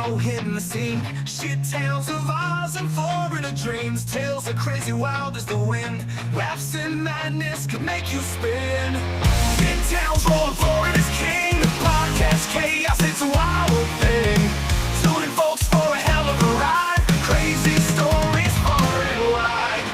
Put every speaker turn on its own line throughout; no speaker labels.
show hitting the scene. Shit tales of Oz and foreigner dreams. Tales are crazy wild as the wind. Laughs and madness can make you spin. Shit tales roll Florida's king. The podcast chaos, it's a wild thing. Tune in folks for a hell of a ride. Crazy stories far and wide.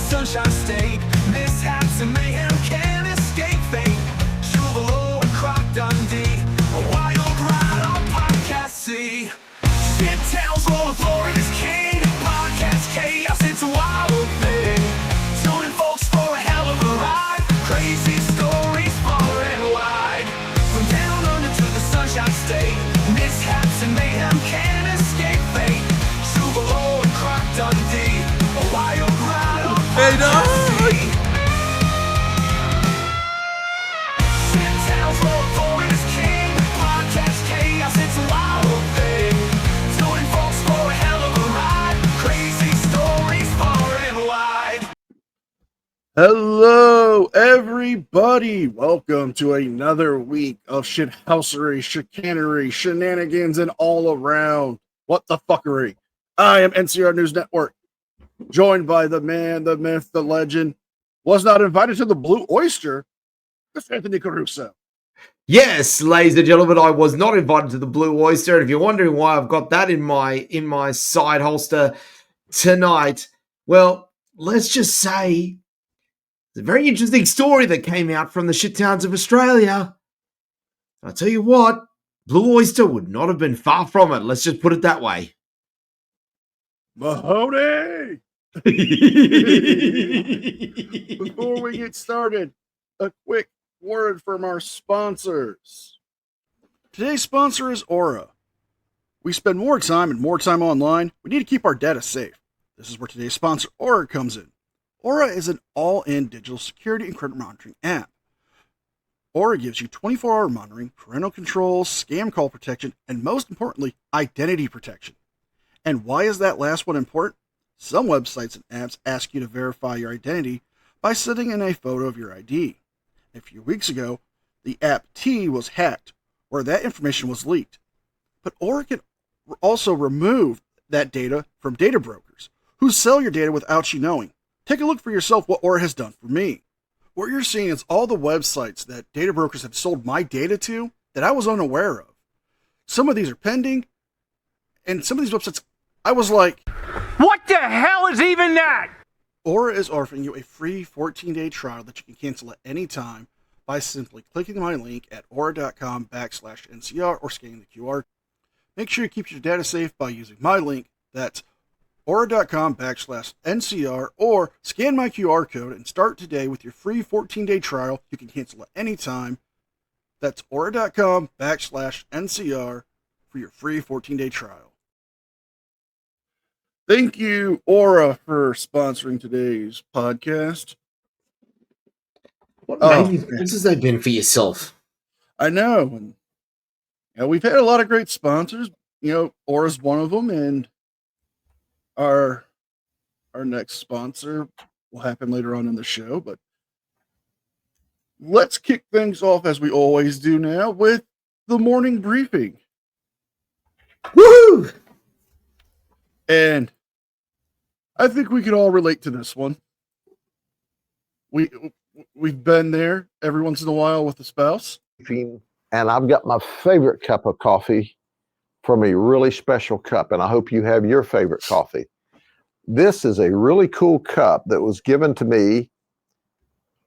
Sunshine State, mishaps and mayhem can't escape fate. Chuvalo and Croc Dundee, a wild ride on Podcast C. Shit tales roll Florida's king. Podcast chaos, it's a wild thing. Tune in folks for a hell of a ride. Crazy stories far and wide. From down under to the Sunshine State, mishaps and mayhem can't escape fate. Chuvalo and Croc Dundee, a wild ride on
Hey, dog! Hello, everybody. Welcome to another week of shithousery, chicanery, shenanigans, and all around what the fuckery. I am NCR News Network, joined by the man, the myth, the legend, was not invited to the Blue Oyster, Mr. Anthony Caruso.
Yes, ladies and gentlemen, I was not invited to the Blue Oyster. And if you're wondering why I've got that in my side holster tonight, well, let's just say it's a very interesting story that came out from the shit towns of Australia. I'll tell you what, Blue Oyster would not have been far from it. Let's just put it that way.
Mahoney! Before we get started, a quick word from our sponsors. Today's sponsor is Aura. We spend more time and more time online. We need to keep our data safe. This is where today's sponsor, Aura, comes in. Aura is an all-in digital security and credit monitoring app. Aura gives you 24-hour monitoring, parental controls, scam call protection, and most importantly, identity protection. And why is that last one important? Some websites and apps ask you to verify your identity by sending in a photo of your ID. A few weeks ago, the app T was hacked, where that information was leaked. But Aura can also remove that data from data brokers, who sell your data without you knowing. Take a look for yourself what Aura has done for me. What you're seeing is all the websites that data brokers have sold my data to that I was unaware of. Some of these are pending, and some of these websites, I was like,
what the hell is even that?
Aura is offering you a free 14-day trial that you can cancel at any time by simply clicking my link at aura.com/NCR or scanning the QR. Make sure you keep your data safe by using my link. That's aura.com/NCR or scan my QR code and start today with your free 14-day trial. You can cancel at any time. That's aura.com/NCR for your free 14-day trial. Thank you, Aura, for sponsoring today's podcast.
What amazing sponsors they've been for yourself.
I know. And, we've had a lot of great sponsors. Aura's one of them, and our next sponsor will happen later on in the show. But let's kick things off, as we always do now, with the morning briefing.
Woohoo!
And I think we can all relate to this one. We've been there every once in a while with a spouse.
And I've got my favorite cup of coffee from a really special cup, and I hope you have your favorite coffee. This is a really cool cup that was given to me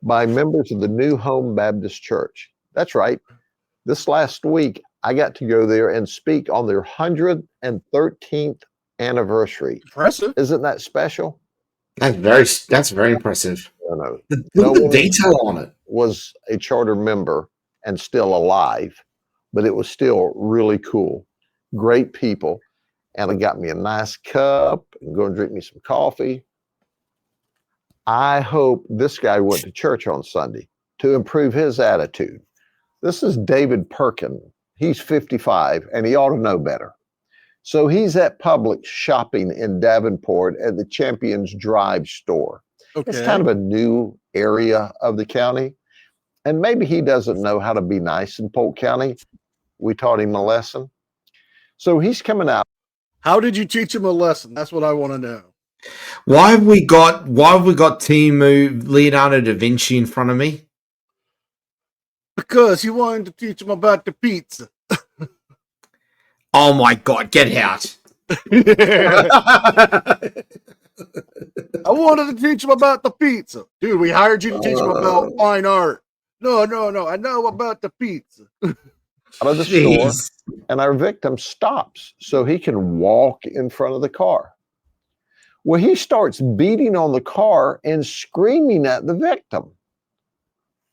by members of the New Home Baptist Church. That's right. This last week, I got to go there and speak on their 113th anniversary.
Impressive.
Isn't that special?
That's very impressive.
No.
The detail on it.
Was a charter member and still alive, but it was still really cool. Great people. And it got me a nice cup and go and drink me some coffee. I hope this guy went to church on Sunday to improve his attitude. This is David Perkin. He's 55 and he ought to know better. So he's at Publix shopping in Davenport at the Champions Drive store.
Okay.
It's kind of a new area of the county. And maybe he doesn't know how to be nice in Polk County. We taught him a lesson. So he's coming out.
How did you teach him a lesson? That's what I want to know.
Why have we got Timu Leonardo da Vinci in front of me?
Because he wanted to teach him about the pizza.
Oh my God, get out.
I wanted to teach him about the pizza. Dude, we hired you to teach him about fine art. No. I know about the pizza.
Out of the store, and our victim stops so he can walk in front of the car. Well, he starts beating on the car and screaming at the victim.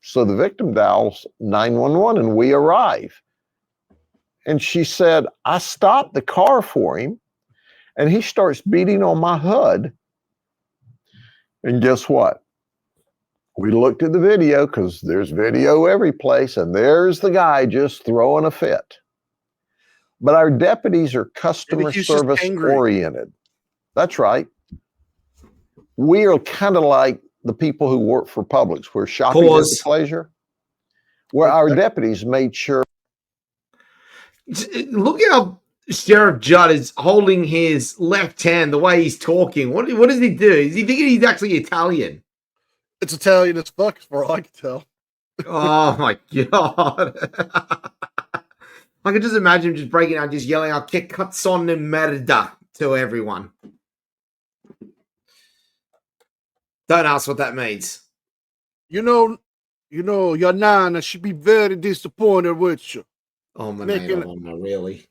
So the victim dials 911 and we arrive. And she said, I stopped the car for him and he starts beating on my hood. And guess what? We looked at the video because there's video every place, and there's the guy just throwing a fit. But our deputies are customer service oriented. That's right. We are kind of like the people who work for Publix, where shopping is a pleasure, where our deputies made sure.
Look how Sheriff Judd is holding his left hand the way he's talking. What does he do? Is he thinking he's actually Italian?
It's Italian as fuck, for all I can tell.
Oh my God. I can just imagine him just breaking out, just yelling out, "Che cazzone merda" to everyone. Don't ask what that means.
You know, your nana should be very disappointed with you.
Oh my God, really?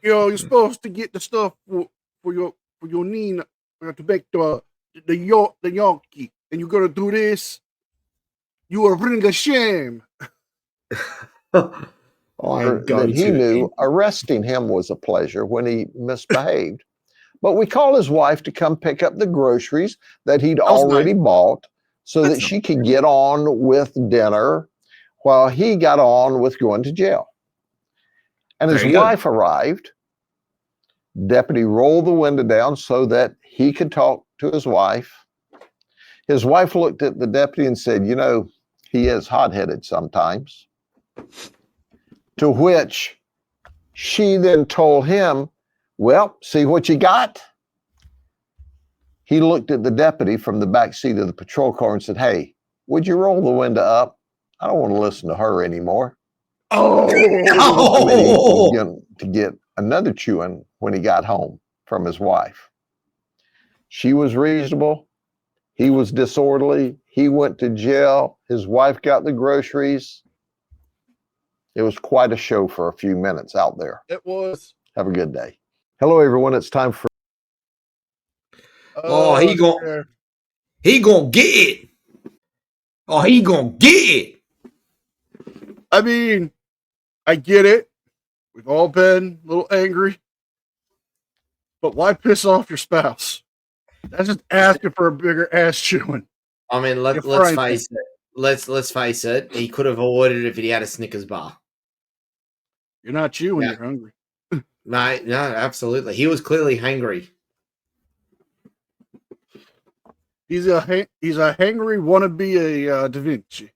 You're supposed to get the stuff for your Nina to make the Yankee, and you're gonna do this. You are bringing a shame.
He knew arresting him was a pleasure when he misbehaved. But we called his wife to come pick up the groceries that he'd already bought so that she could get on with dinner while he got on with going to jail. And his wife arrived. Deputy rolled the window down so that he could talk to his wife. His wife looked at the deputy and said, you know, he is hot-headed sometimes. To which she then told him, well, see what you got? He looked at the deputy from the back seat of the patrol car and said, hey, would you roll the window up? I don't want to listen to her anymore. To get another chewing when he got home from his wife. She was reasonable. He was disorderly. He went to jail. His wife got the groceries. It was quite a show for a few minutes out there.
It was.
Have a good day. Hello, everyone. It's time for.
He gonna get it. Oh, he gonna get it.
I mean, I get it. We've all been a little angry. But why piss off your spouse? That's just asking for a bigger ass chewing.
I mean, let's face it. Let's face it. He could have avoided it if he had a Snickers bar.
You're not you when you're hungry.
Mate, no, absolutely. He was clearly hangry.
He's a hangry wannabe a Da Vinci.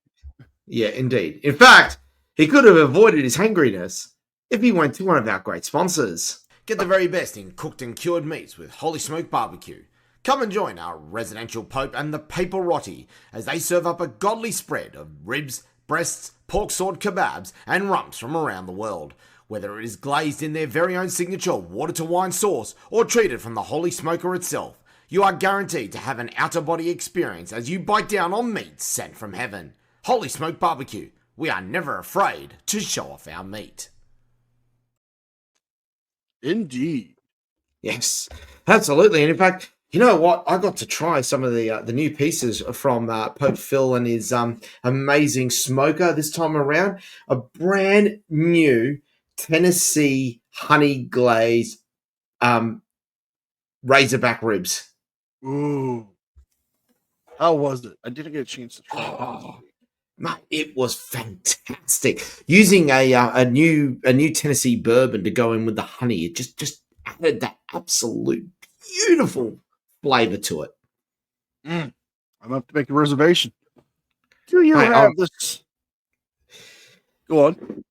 Yeah, indeed. In fact, he could have avoided his hangriness if he went to one of our great sponsors. Get the very best in cooked and cured meats with Holy Smoke Barbecue. Come and join our residential Pope and the Papal Rotti as they serve up a godly spread of ribs, breasts, pork sword kebabs, and rumps from around the world. Whether it is glazed in their very own signature water-to-wine sauce or treated from the Holy Smoker itself, you are guaranteed to have an out-of-body experience as you bite down on meat sent from heaven. Holy Smoke Barbecue. We are never afraid to show off our meat.
Indeed.
Yes, absolutely. And in fact, you know what? I got to try some of the new pieces from Pope Phil and his amazing smoker this time around. A brand new Tennessee honey glazed Razorback ribs.
Ooh. How was it? I didn't get a chance to try it.
Mate, it was fantastic. Using a new Tennessee bourbon to go in with the honey, it just added that absolute beautiful flavor to it.
I'm going to have to make a reservation. Do you
Mate,
have this? Go on.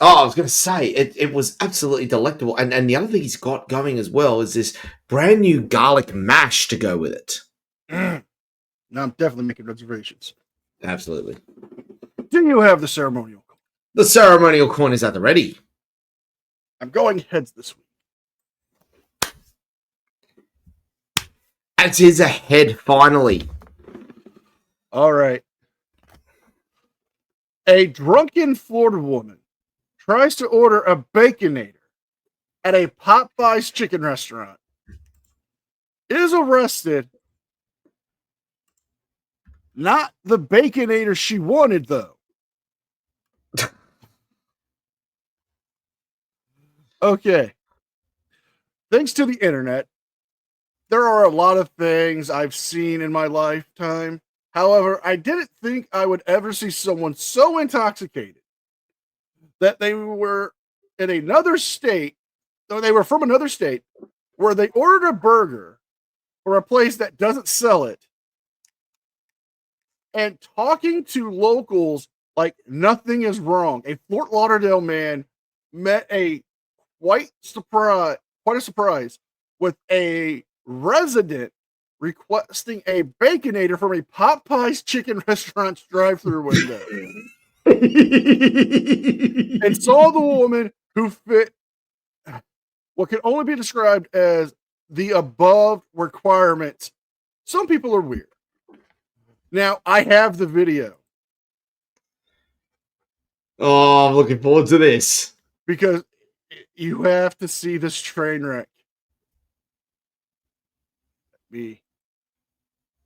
Oh, I was going to say it was absolutely delectable, and the other thing he's got going as well is this brand new garlic mash to go with it.
Now I'm definitely making reservations.
Absolutely.
Do you have the ceremonial coin?
The ceremonial coin is at the ready.
I'm going heads this week.
It is ahead finally.
All right. A drunken Florida woman tries to order a Baconator at a Popeyes chicken restaurant, is arrested. Not the Baconator she wanted, though. Okay. Thanks to the internet, there are a lot of things I've seen in my lifetime. However, I didn't think I would ever see someone so intoxicated that they were in another state, or they were from another state, where they ordered a burger from a place that doesn't sell it, and talking to locals like nothing is wrong. A Fort Lauderdale man met quite a surprise with a resident requesting a Baconator from a Popeyes chicken restaurant's drive-through window. And saw the woman who fit what can only be described as the above requirements. Some people are weird. Now, I have the video
Oh, I'm looking forward to this.
because you have to see this train wreck. Let me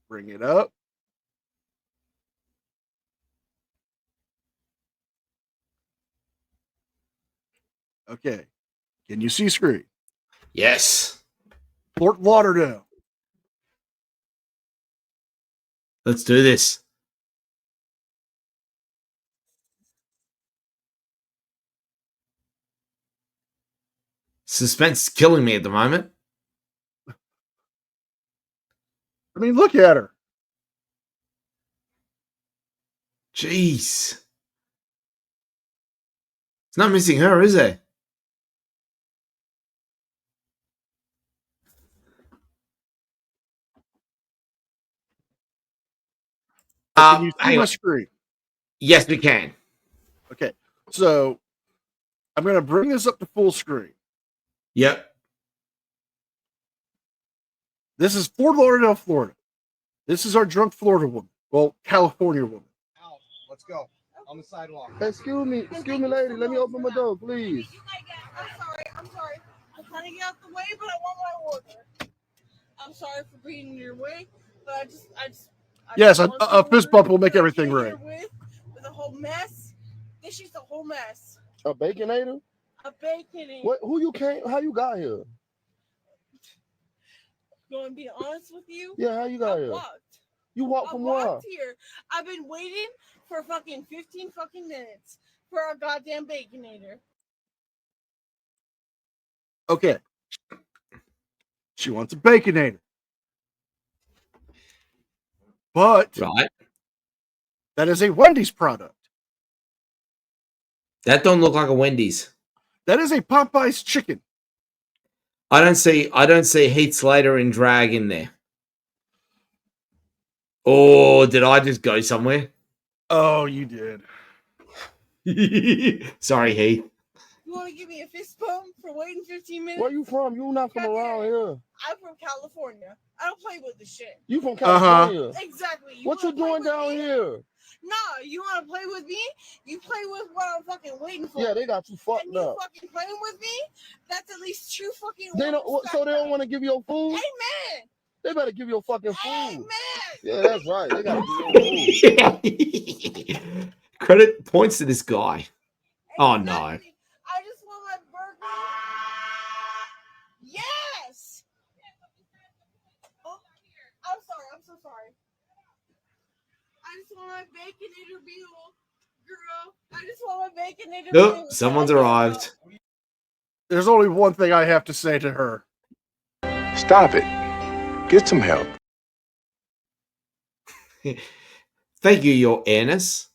bring it up. Okay. Can you see screen?
Yes.
Fort Lauderdale.
Let's do this. Suspense is killing me at the moment.
I mean, look at her.
Jeez. It's not missing her, is it?
Can you see
Hang
my
on.
screen?
Yes, we can.
Okay. So I'm going to bring this up to full screen.
Yep.
This is Fort Lauderdale, Florida. This is our drunk Florida woman. Well, California woman.
Out. Let's go. On the sidewalk.
Excuse me, lady. Let me open my door, please.
I'm sorry. I'm trying to get out the way, but I want my order. I'm sorry for being in your way, but I just
Yes,
want
a
some
fist
order
bump will make
that I
everything
came
right.
here with a whole mess. This is the whole mess.
A Baconator?
A baconator.
What? Who you came? How you got here?
Going to be honest with you?
Yeah, how you got
I
here?
walked.
You walked
I
from where?
walked here. I've been waiting for fucking 15 fucking minutes for a goddamn baconator.
Okay. She wants a Baconator. But
Right.
that is a Wendy's product.
That don't look like a Wendy's.
That is a Popeyes chicken.
I don't see Heath Slater in drag in there. Oh, did I just go somewhere?
Oh, you did.
Sorry, Heath.
You want to give me a fist bump for waiting 15 minutes?
Where you from? You not from around here.
I'm from California. I don't play with the shit.
You from California?
Exactly.
What you
wanna play
doing
with
down
me?
here?
Nah, you want to play with me? You play with what I'm fucking waiting for.
Yeah, they got you fucked
and you
up.
fucking playing with me? That's at least 2 fucking
They don't.
levels
So they don't
back
want to give you your food?
up. Hey, man!
They better give you your fucking
Hey,
food.
man!
Yeah, that's right. They gotta give you your food.
Credit points to this guy. Oh, no.
Exactly. I just want my burger. Yes! Oh, I'm sorry. I'm so sorry. I just want my baconator meal, girl. I just want my baconator
Nope,
meal.
someone's arrived.
There's only one thing I have to say to her.
Stop it. Get some help.
Thank you, Your Airness.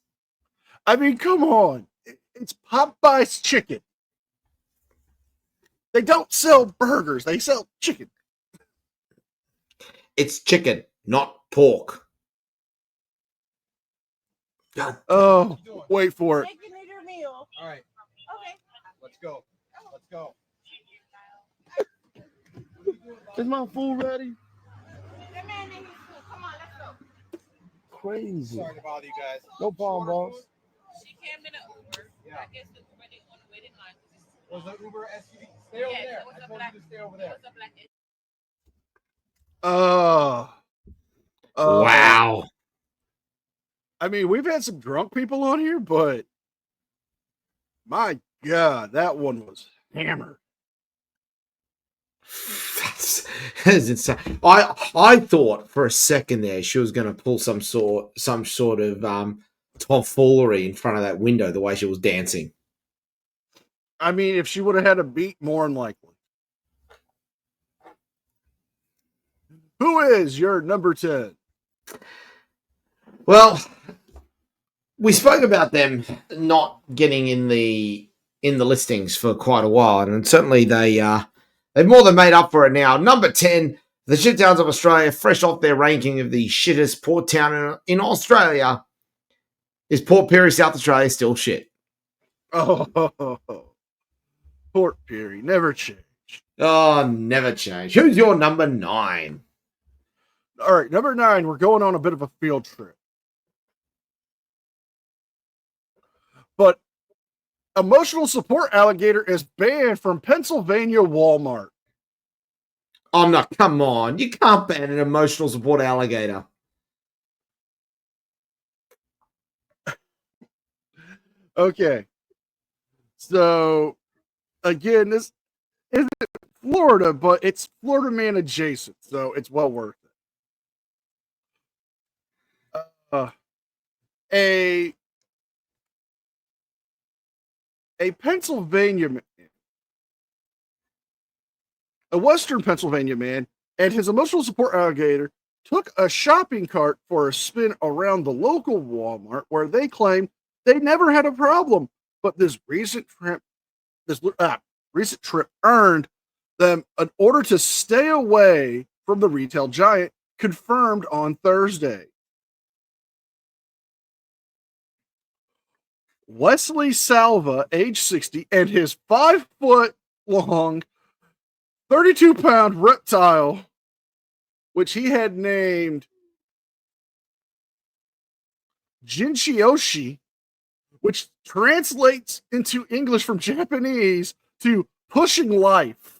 I mean, come on. It's Popeye's chicken. They don't sell burgers. They sell chicken.
It's chicken, not pork. God.
Oh, wait for it.
Baconator meal.
All right,
Okay.
let's go. Let's go.
Is my food ready?
That man in his food. Come on, let's go.
Crazy.
Sorry to bother you guys.
No problem, boss.
She came in an Uber.
Yeah.
I guess the Uber didn't want to wait in line.
Was the Uber SUV? Stay over there. I told you to stay over there.
Wow.
I mean, we've had some drunk people on here, but my God, that one was hammered.
That's insane. I thought for a second there she was going to pull some sort of tomfoolery in front of that window the way she was dancing.
I mean, if she would have had a beat, more than likely. Who is your number 10?
Well, we spoke about them not getting in the listings for quite a while, and certainly they've more than made up for it now. Number 10, the shit towns of Australia, fresh off their ranking of the shittest port town in Australia, is Port Pirie, South Australia, still shit.
Oh, Port Pirie, never change.
Oh, never change. Who's your number 9?
All right, number 9, we're going on a bit of a field trip. But emotional support alligator is banned from Pennsylvania Walmart.
Oh, no, come on. You can't ban an emotional support alligator.
Okay. So, again, this isn't Florida, but it's Florida man adjacent, so it's well worth it. A Pennsylvania man, a Western Pennsylvania man, and his emotional support alligator took a shopping cart for a spin around the local Walmart where they claim they never had a problem. But this recent trip earned them an order to stay away from the retail giant, confirmed on Thursday. Wesley Salva, age 60, and his 5-foot long, 32-pound reptile, which he had named Jinchioshi, which translates into English from Japanese to pushing life.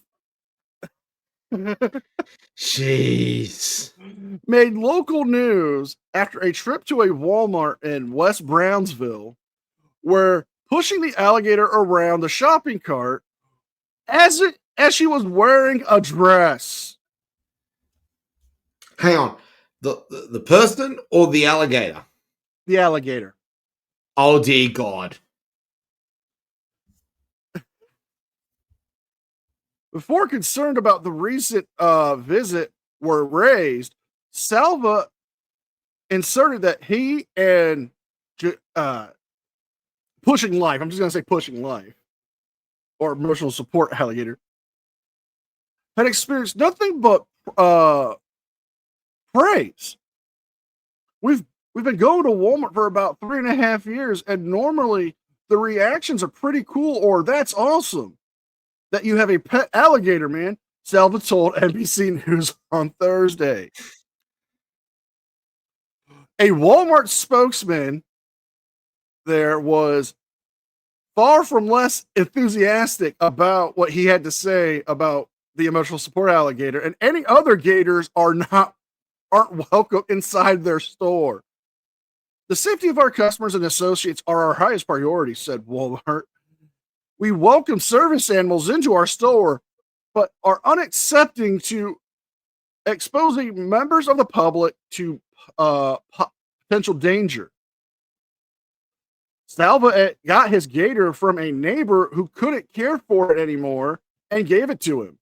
Jeez.
Made local news after a trip to a Walmart in West Brownsville, where pushing the alligator around the shopping cart as she was wearing a dress.
Hang on. The person or the alligator?
The alligator.
Oh, dear God.
Before concerned about the recent visit were raised, Salva inserted that he and Pushing Life, I'm just going to say Pushing Life, or emotional support alligator, had experienced nothing but praise. We've been going to Walmart for about 3.5 years, and normally the reactions are pretty cool, or that's awesome that you have a pet alligator, man, Salva told NBC News on Thursday. A Walmart spokesman there was far from less enthusiastic about what he had to say about the emotional support alligator, and any other gators aren't welcome inside their store. The safety of our customers and associates are our highest priority, said Walmart. We welcome service animals into our store, but are unaccepting to exposing members of the public to potential danger. Salva got his gator from a neighbor who couldn't care for it anymore and gave it to him.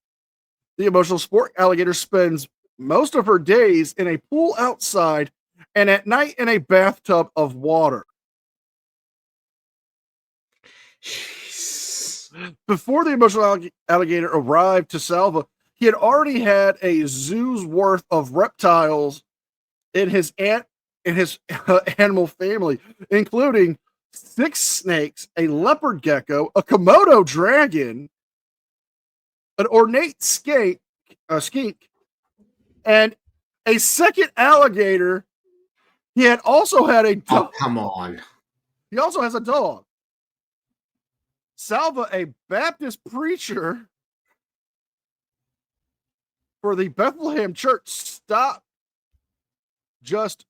The emotional support alligator spends most of her days in a pool outside and at night in a bathtub of water. Before the emotional alligator arrived to Salva, he had already had a zoo's worth of reptiles in his animal family, including 6 snakes, a leopard gecko, a Komodo dragon, an ornate skink, and a second alligator. He had also had a dog.
Oh, come on.
He also has a dog. Salva, a Baptist preacher for the Bethlehem Church, stopped just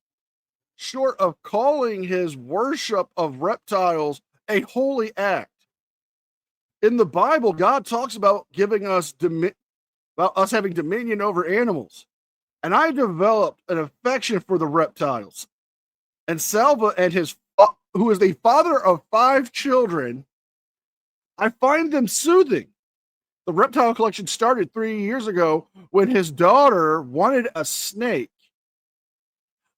short of calling his worship of reptiles a holy act. In the Bible, God talks about giving us about us having dominion over animals. And I developed an affection for the reptiles. And Salva and who is the father of 5 children, I find them soothing. The reptile collection started 3 years ago when his daughter wanted a snake.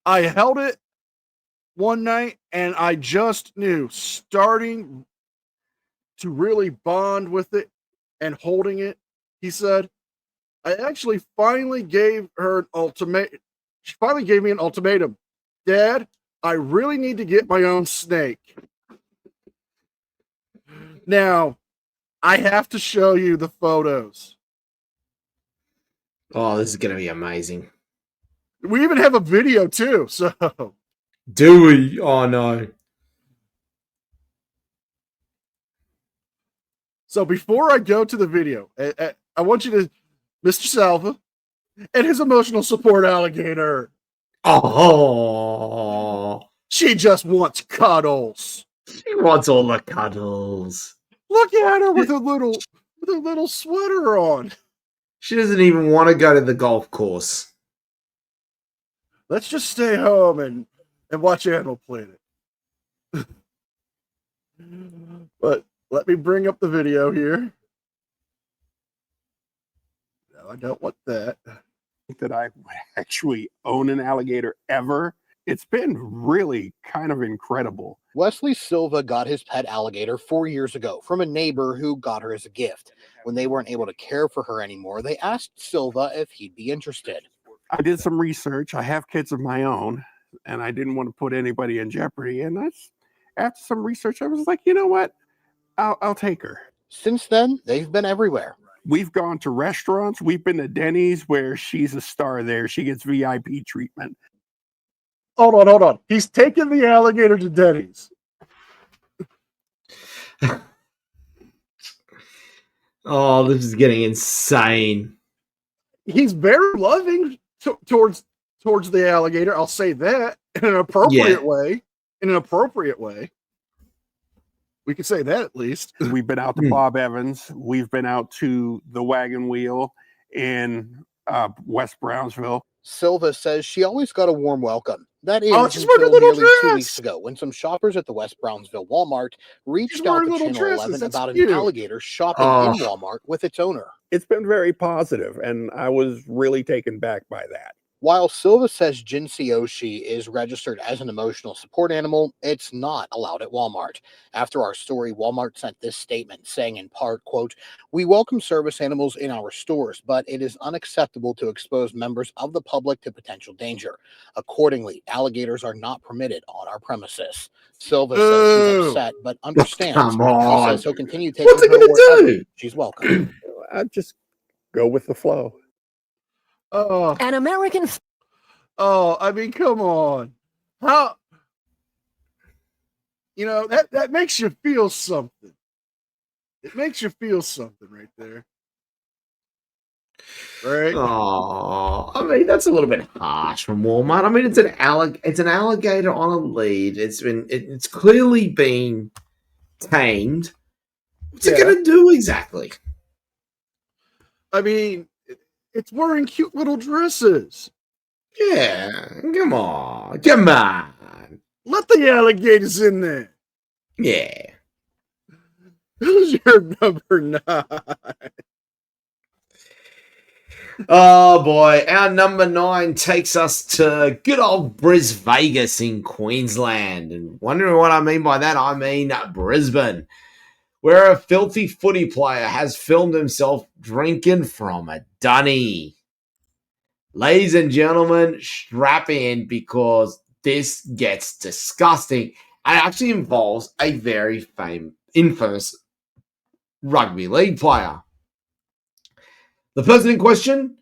I held it one night and I just knew, starting to really bond with it and holding it. He said, I actually finally gave her an ultimatum. She finally gave me an ultimatum. Dad, I really need to get my own snake. Now, I have to show you the photos.
Oh, this is going to be amazing.
We even have a video too. So,
Do we? Oh, no.
so before I go to the video, I want you to, Mr. Salva and his emotional support alligator.
Oh,
She just wants cuddles.
she wants all the cuddles.
Look at her with a little sweater on.
She doesn't even want to go to the golf course.
Let's just stay home and watch Animal Planet. But let me bring up the video here. No, I don't want that.
That I would actually own an alligator ever. It's been really kind of incredible.
Wesley Silva got his pet alligator 4 years ago from a neighbor who got her as a gift. When they weren't able to care for her anymore, they asked Silva if he'd be interested.
I did some research. I have kids of my own, and I didn't want to put anybody in jeopardy. And after some research, I was like, you know what? I'll take her.
Since then, they've been everywhere.
We've gone to restaurants. We've been to Denny's where she's a star there. She gets VIP treatment.
Hold on. He's taking the alligator to Denny's.
Oh, this is getting insane.
He's very loving towards the alligator. I'll say that in an appropriate way. In an appropriate way. We could say that at least.
We've been out to Bob Evans. We've been out to the Wagon Wheel in West Brownsville.
Silva says she always got a warm welcome. That is
she's wearing a
until
little
nearly 2
dress.
weeks ago when some shoppers at the West Brownsville Walmart reached
She's
out
wearing
to
little
Channel
dresses.
11
That's
about
cute.
an alligator shopping in Walmart with its owner.
It's been very positive, and I was really taken back by that.
While Silva says Jinseoshi is registered as an emotional support animal, it's not allowed at Walmart. After our story, Walmart sent this statement saying in part, quote, "We welcome service animals in our stores, but it is unacceptable to expose members of the public to potential danger. Accordingly, alligators are not permitted on our premises." Silva says he's upset, but understands.
Come
He
on.
says he'll continue taking
What's he
her
gonna
wherever
do?
she's welcome.
I just go with the flow.
An American.
I mean, come on. How? You know, that makes you feel something. It makes you feel something right there. Right?
Oh, I mean, that's a little bit harsh from Walmart. I mean, it's an alligator on a lead. It's clearly been tamed. What's it gonna do exactly?
I mean, it's wearing cute little dresses.
Yeah, come on.
Let the alligators in there.
Yeah.
Who's your number 9?
Oh boy, our number 9 takes us to good old Vegas in Queensland. And wondering what I mean by that, I mean Brisbane, where a filthy footy player has filmed himself drinking from a dunny. Ladies and gentlemen, strap in because this gets disgusting. And it actually involves a very infamous rugby league player. The person in question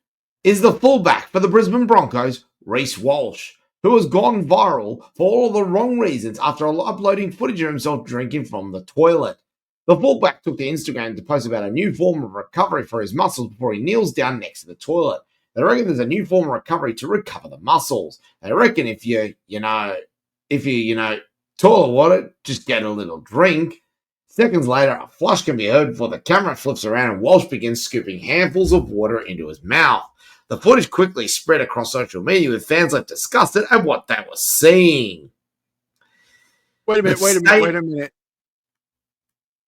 is the fullback for the Brisbane Broncos, Reece Walsh, who has gone viral for all of the wrong reasons after uploading footage of himself drinking from the toilet. The fullback took to Instagram to post about a new form of recovery for his muscles before he kneels down next to the toilet. They reckon there's a new form of recovery to recover the muscles. They reckon if you toilet water, just get a little drink. Seconds later, a flush can be heard before the camera flips around and Walsh begins scooping handfuls of water into his mouth. The footage quickly spread across social media with fans left disgusted at what they were seeing.
Wait a minute.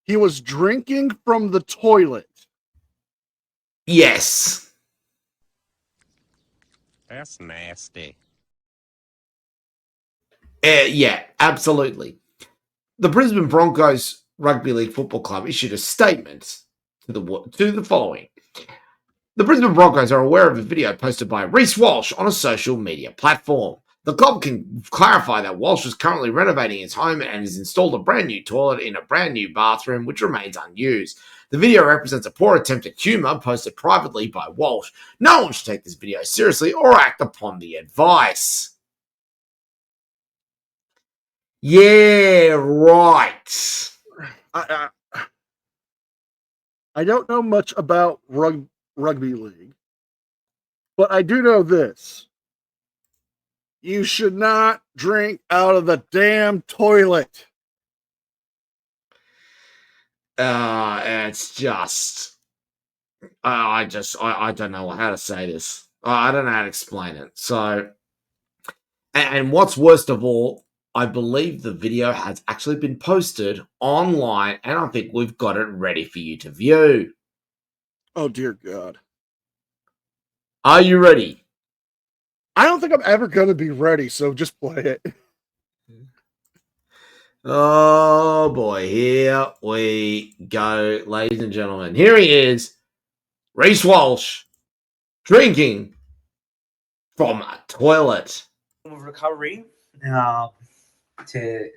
He was drinking from the toilet.
Yes.
That's nasty.
Yeah, absolutely. The Brisbane Broncos Rugby League Football Club issued a statement to the following. The Brisbane Broncos are aware of a video posted by Reece Walsh on a social media platform. The club can clarify that Walsh is currently renovating his home and has installed a brand new toilet in a brand new bathroom, which remains unused. The video represents a poor attempt at humour posted privately by Walsh. No one should take this video seriously or act upon the advice. Yeah, right.
I don't know much about rugby league, but I do know this. You should not drink out of the damn toilet.
It's just, I don't know how to say this. I don't know how to explain it. So, and what's worst of all, I believe the video has actually been posted online, and I think we've got it ready for you to view.
Oh, dear God.
Are you ready?
I don't think I'm ever going to be ready, so just play it.
Oh, boy. Here we go, ladies and gentlemen. Here he is, Reece Walsh, drinking from a toilet.
Recovery to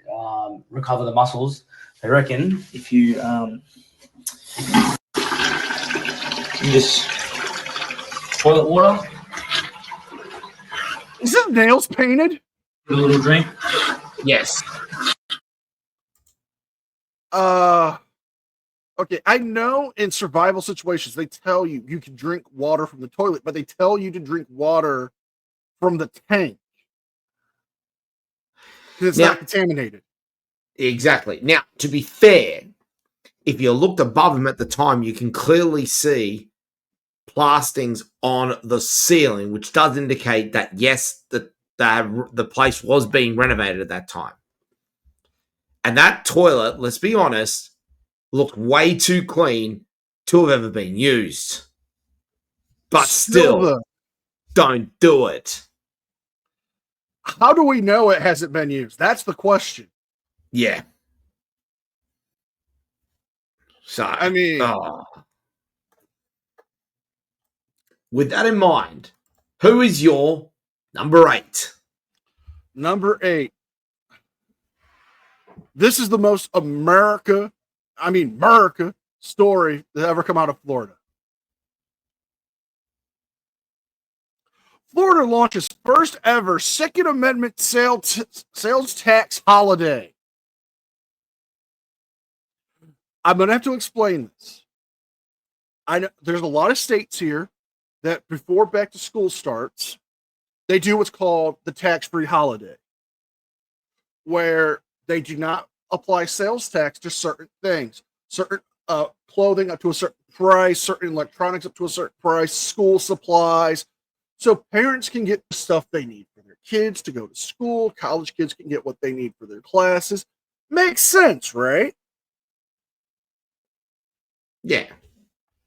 recover the muscles. I reckon if you just toilet water.
Is his nails painted?
A little drink.
Yes.
Okay, I know in survival situations they tell you can drink water from the toilet, but they tell you to drink water from the tank because it's not contaminated.
Exactly. Now, to be fair, if you looked above him at the time, you can clearly see plastings on the ceiling, which does indicate that, yes, the place was being renovated at that time. And that toilet, let's be honest, looked way too clean to have ever been used. But still don't do it.
How do we know it hasn't been used? That's the question.
Yeah. So,
I mean,
with that in mind, who is your number 8?
Number 8. This is the most America story that ever come out of Florida. Florida launches first ever Second Amendment sales tax holiday. I'm going to have to explain this. I know there's a lot of states here that before back to school starts, they do what's called the tax-free holiday, where they do not apply sales tax to certain things, certain clothing up to a certain price, certain electronics up to a certain price, school supplies. So parents can get the stuff they need for their kids to go to school. College kids can get what they need for their classes. Makes sense, right?
Yeah.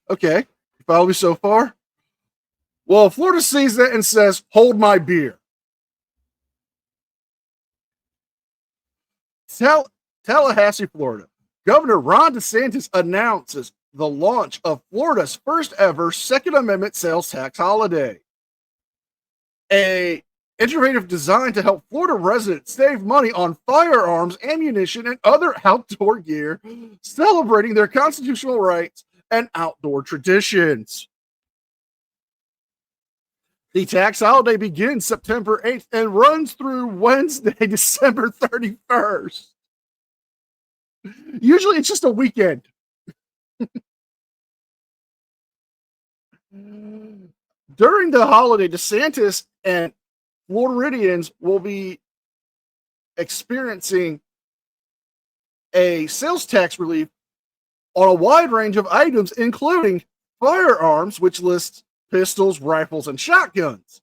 Okay. You follow me so far? Well, Florida sees that and says, hold my beer. Tallahassee, Florida. Governor Ron DeSantis announces the launch of Florida's first ever Second Amendment sales tax holiday. A innovative design to help Florida residents save money on firearms, ammunition, and other outdoor gear, celebrating their constitutional rights and outdoor traditions. The tax holiday begins September 8th and runs through Wednesday, December 31st. Usually it's just a weekend. During the holiday, DeSantis and Floridians will be experiencing a sales tax relief on a wide range of items, including firearms, which lists pistols, rifles, and shotguns,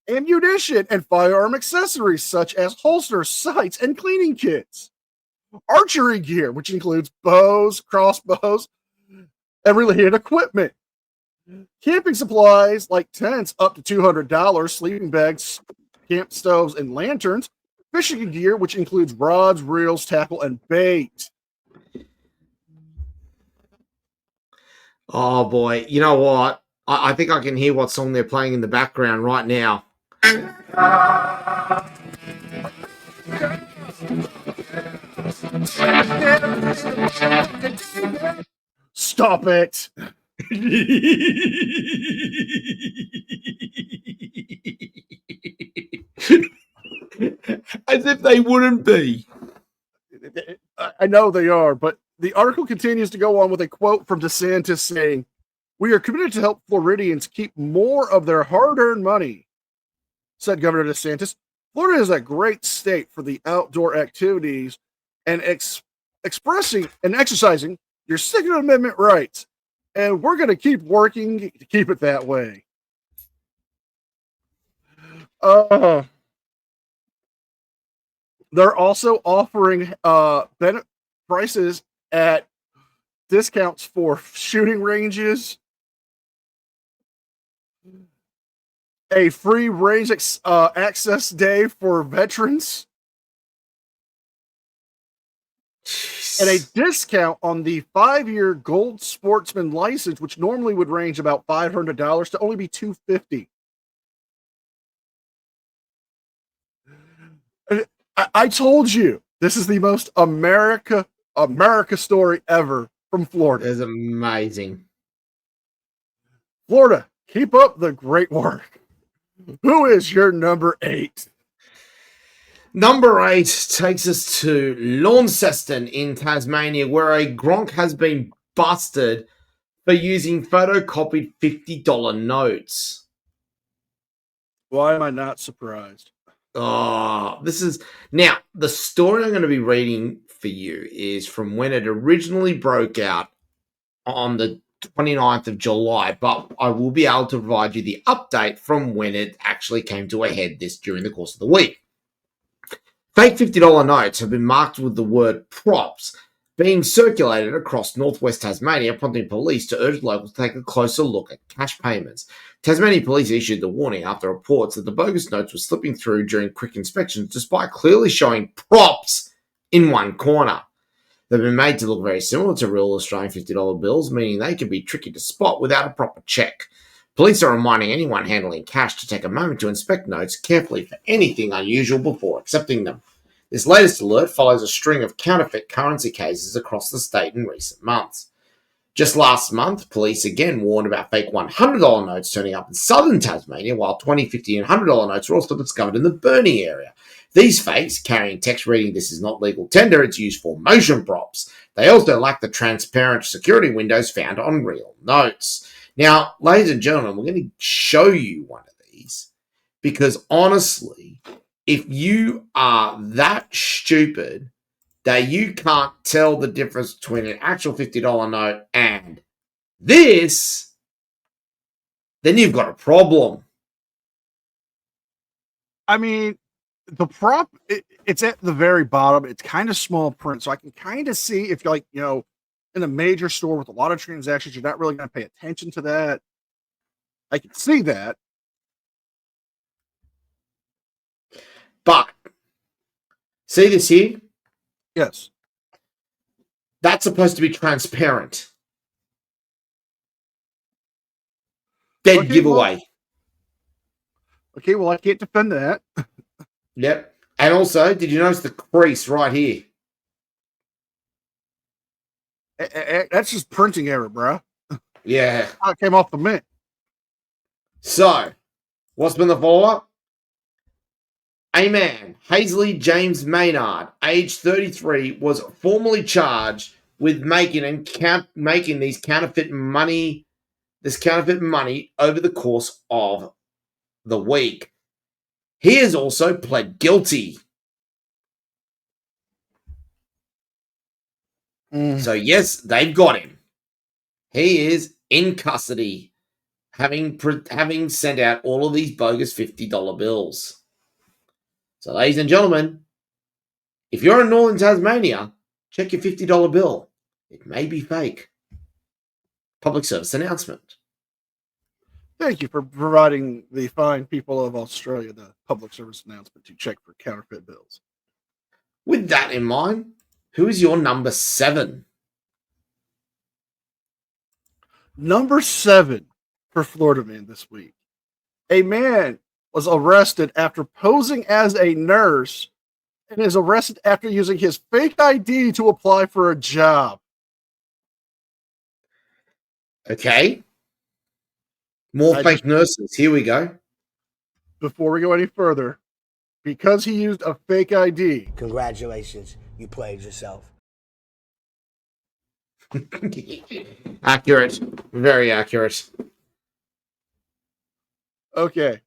ammunition and firearm accessories such as holsters, sights, and cleaning kits, archery gear, which includes bows, crossbows, and related equipment, camping supplies like tents up to $200, sleeping bags, camp stoves, and lanterns, fishing gear, which includes rods, reels, tackle, and bait.
Oh boy, you know what? I think I can hear what song they're playing in the background right now.
Stop it.
As if they wouldn't be.
I know they are, but the article continues to go on with a quote from DeSantis saying, "We are committed to help Floridians keep more of their hard-earned money," said Governor DeSantis. "Florida is a great state for the outdoor activities and expressing and exercising your Second Amendment rights, and we're going to keep working to keep it that way." They're also offering prices at discounts for shooting ranges, a free range access day for veterans, and a discount on the 5-year gold sportsman license, which normally would range about $500 to only be $250. I told you this is the most America story ever from Florida.
It's amazing.
Florida, keep up the great work. Who is your number 8?
Number 8 takes us to Launceston in Tasmania, where a Gronk has been busted for using photocopied $50 notes.
Why am I not surprised?
Oh, this is now the story I'm going to be reading for you is from when it originally broke out on the 29th of July, but I will be able to provide you the update from when it actually came to a head during the course of the week. Fake $50 notes have been marked with the word props being circulated across northwest Tasmania, prompting police to urge locals to take a closer look at cash payments. Tasmania police issued the warning after reports that the bogus notes were slipping through during quick inspections despite clearly showing props in one corner. They've been made to look very similar to real Australian $50 bills, meaning they can be tricky to spot without a proper check. Police are reminding anyone handling cash to take a moment to inspect notes carefully for anything unusual before accepting them. This latest alert follows a string of counterfeit currency cases across the state in recent months. Just last month, police again warned about fake $100 notes turning up in southern Tasmania, while $20, $50, and $100 notes were also discovered in the Burnie area. These fakes, carrying text reading "This is not legal tender, it's used for motion props." They also lack the transparent security windows found on real notes. Now, ladies and gentlemen, we're going to show you one of these because honestly, if you are that stupid that you can't tell the difference between an actual $50 note and this, then you've got a problem.
I mean, the prop, it's at the very bottom. It's kind of small print, so I can kind of see if you're like, in a major store with a lot of transactions, you're not really going to pay attention to that. I can see that.
But see this here?
Yes.
That's supposed to be transparent. Dead giveaway.
Well, I can't defend that.
Yep. And also, did you notice the crease right here?
That's just printing error, bro.
Yeah.
It came off the mint.
So, what's been the follow-up? A man, Hazley James Maynard, age 33, was formally charged with making these counterfeit money over the course of the week. He has also pled guilty. So yes, they've got him. He is in custody, having sent out all of these bogus $50 bills. So, ladies and gentlemen, if you're in Northern Tasmania, check your $50 bill. It may be fake. Public service announcement.
Thank you for providing the fine people of Australia the public service announcement to check for counterfeit bills.
With that in mind, who is your number 7?
Number 7 for Florida man this week. A man was arrested after posing as a nurse and is arrested after using his fake ID to apply for a job.
Okay. More fake nurses. Here we go.
Before we go any further, because he used a fake ID.
Congratulations, you played yourself.
Accurate. Very accurate.
Okay.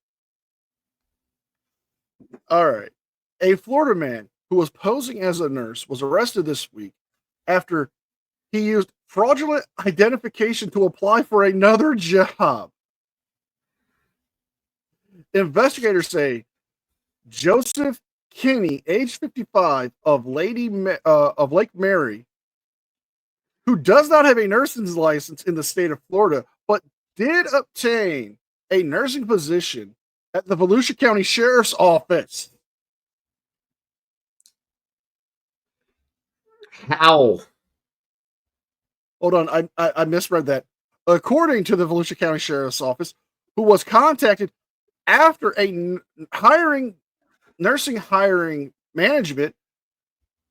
All right. A Florida man who was posing as a nurse was arrested this week after he used fraudulent identification to apply for another job. Investigators say Joseph Kinney, age 55, of Lake Mary, who does not have a nursing license in the state of Florida, but did obtain a nursing position at the Volusia County Sheriff's Office.
How?
Hold on, I misread that. According to the Volusia County Sheriff's Office, who was contacted after a nursing hiring management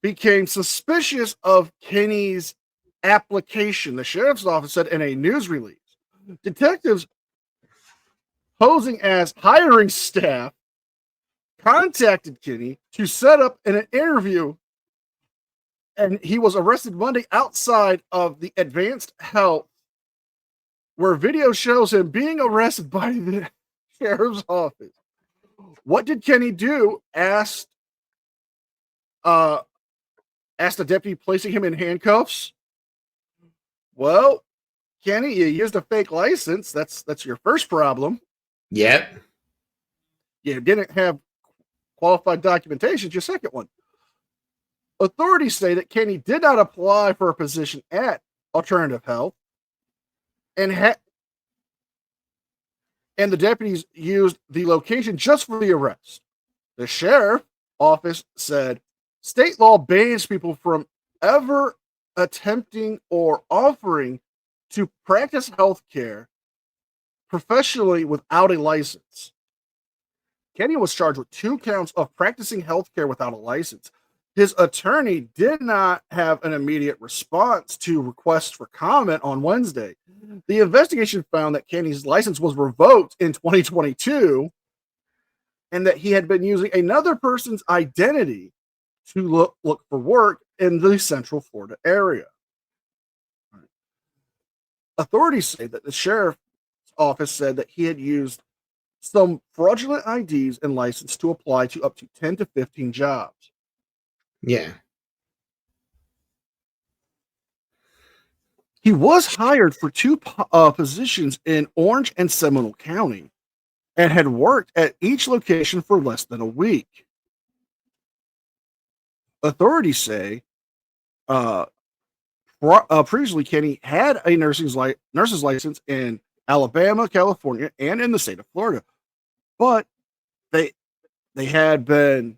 became suspicious of Kenny's application. The sheriff's office said in a news release, detectives posing as hiring staff contacted Kenny to set up an interview, and he was arrested Monday outside of the Advanced Health, where video shows him being arrested by the sheriff's office. What did Kenny do? Asked the deputy placing him in handcuffs. Well, Kenny, you used a fake license. That's your first problem.
Yep.
You didn't have qualified documentation. It's your second one. Authorities say that Kenny did not apply for a position at Alternative Health, and the deputies used the location just for the arrest. The sheriff's office said state law bans people from ever attempting or offering to practice healthcare professionally without a license. Kenny was charged with 2 counts of practicing healthcare without a license. His attorney did not have an immediate response to requests for comment on Wednesday. The investigation found that Kenny's license was revoked in 2022 and that he had been using another person's identity to look for work in the Central Florida area. Authorities say that the sheriff's office said that he had used some fraudulent IDs and license to apply to up to 10 to 15 jobs.
Yeah.
He was hired for 2 positions in Orange and Seminole County and had worked at each location for less than a week. authorities say previously Kenny had a nurse's license in Alabama, California, and in the state of Florida, but they had been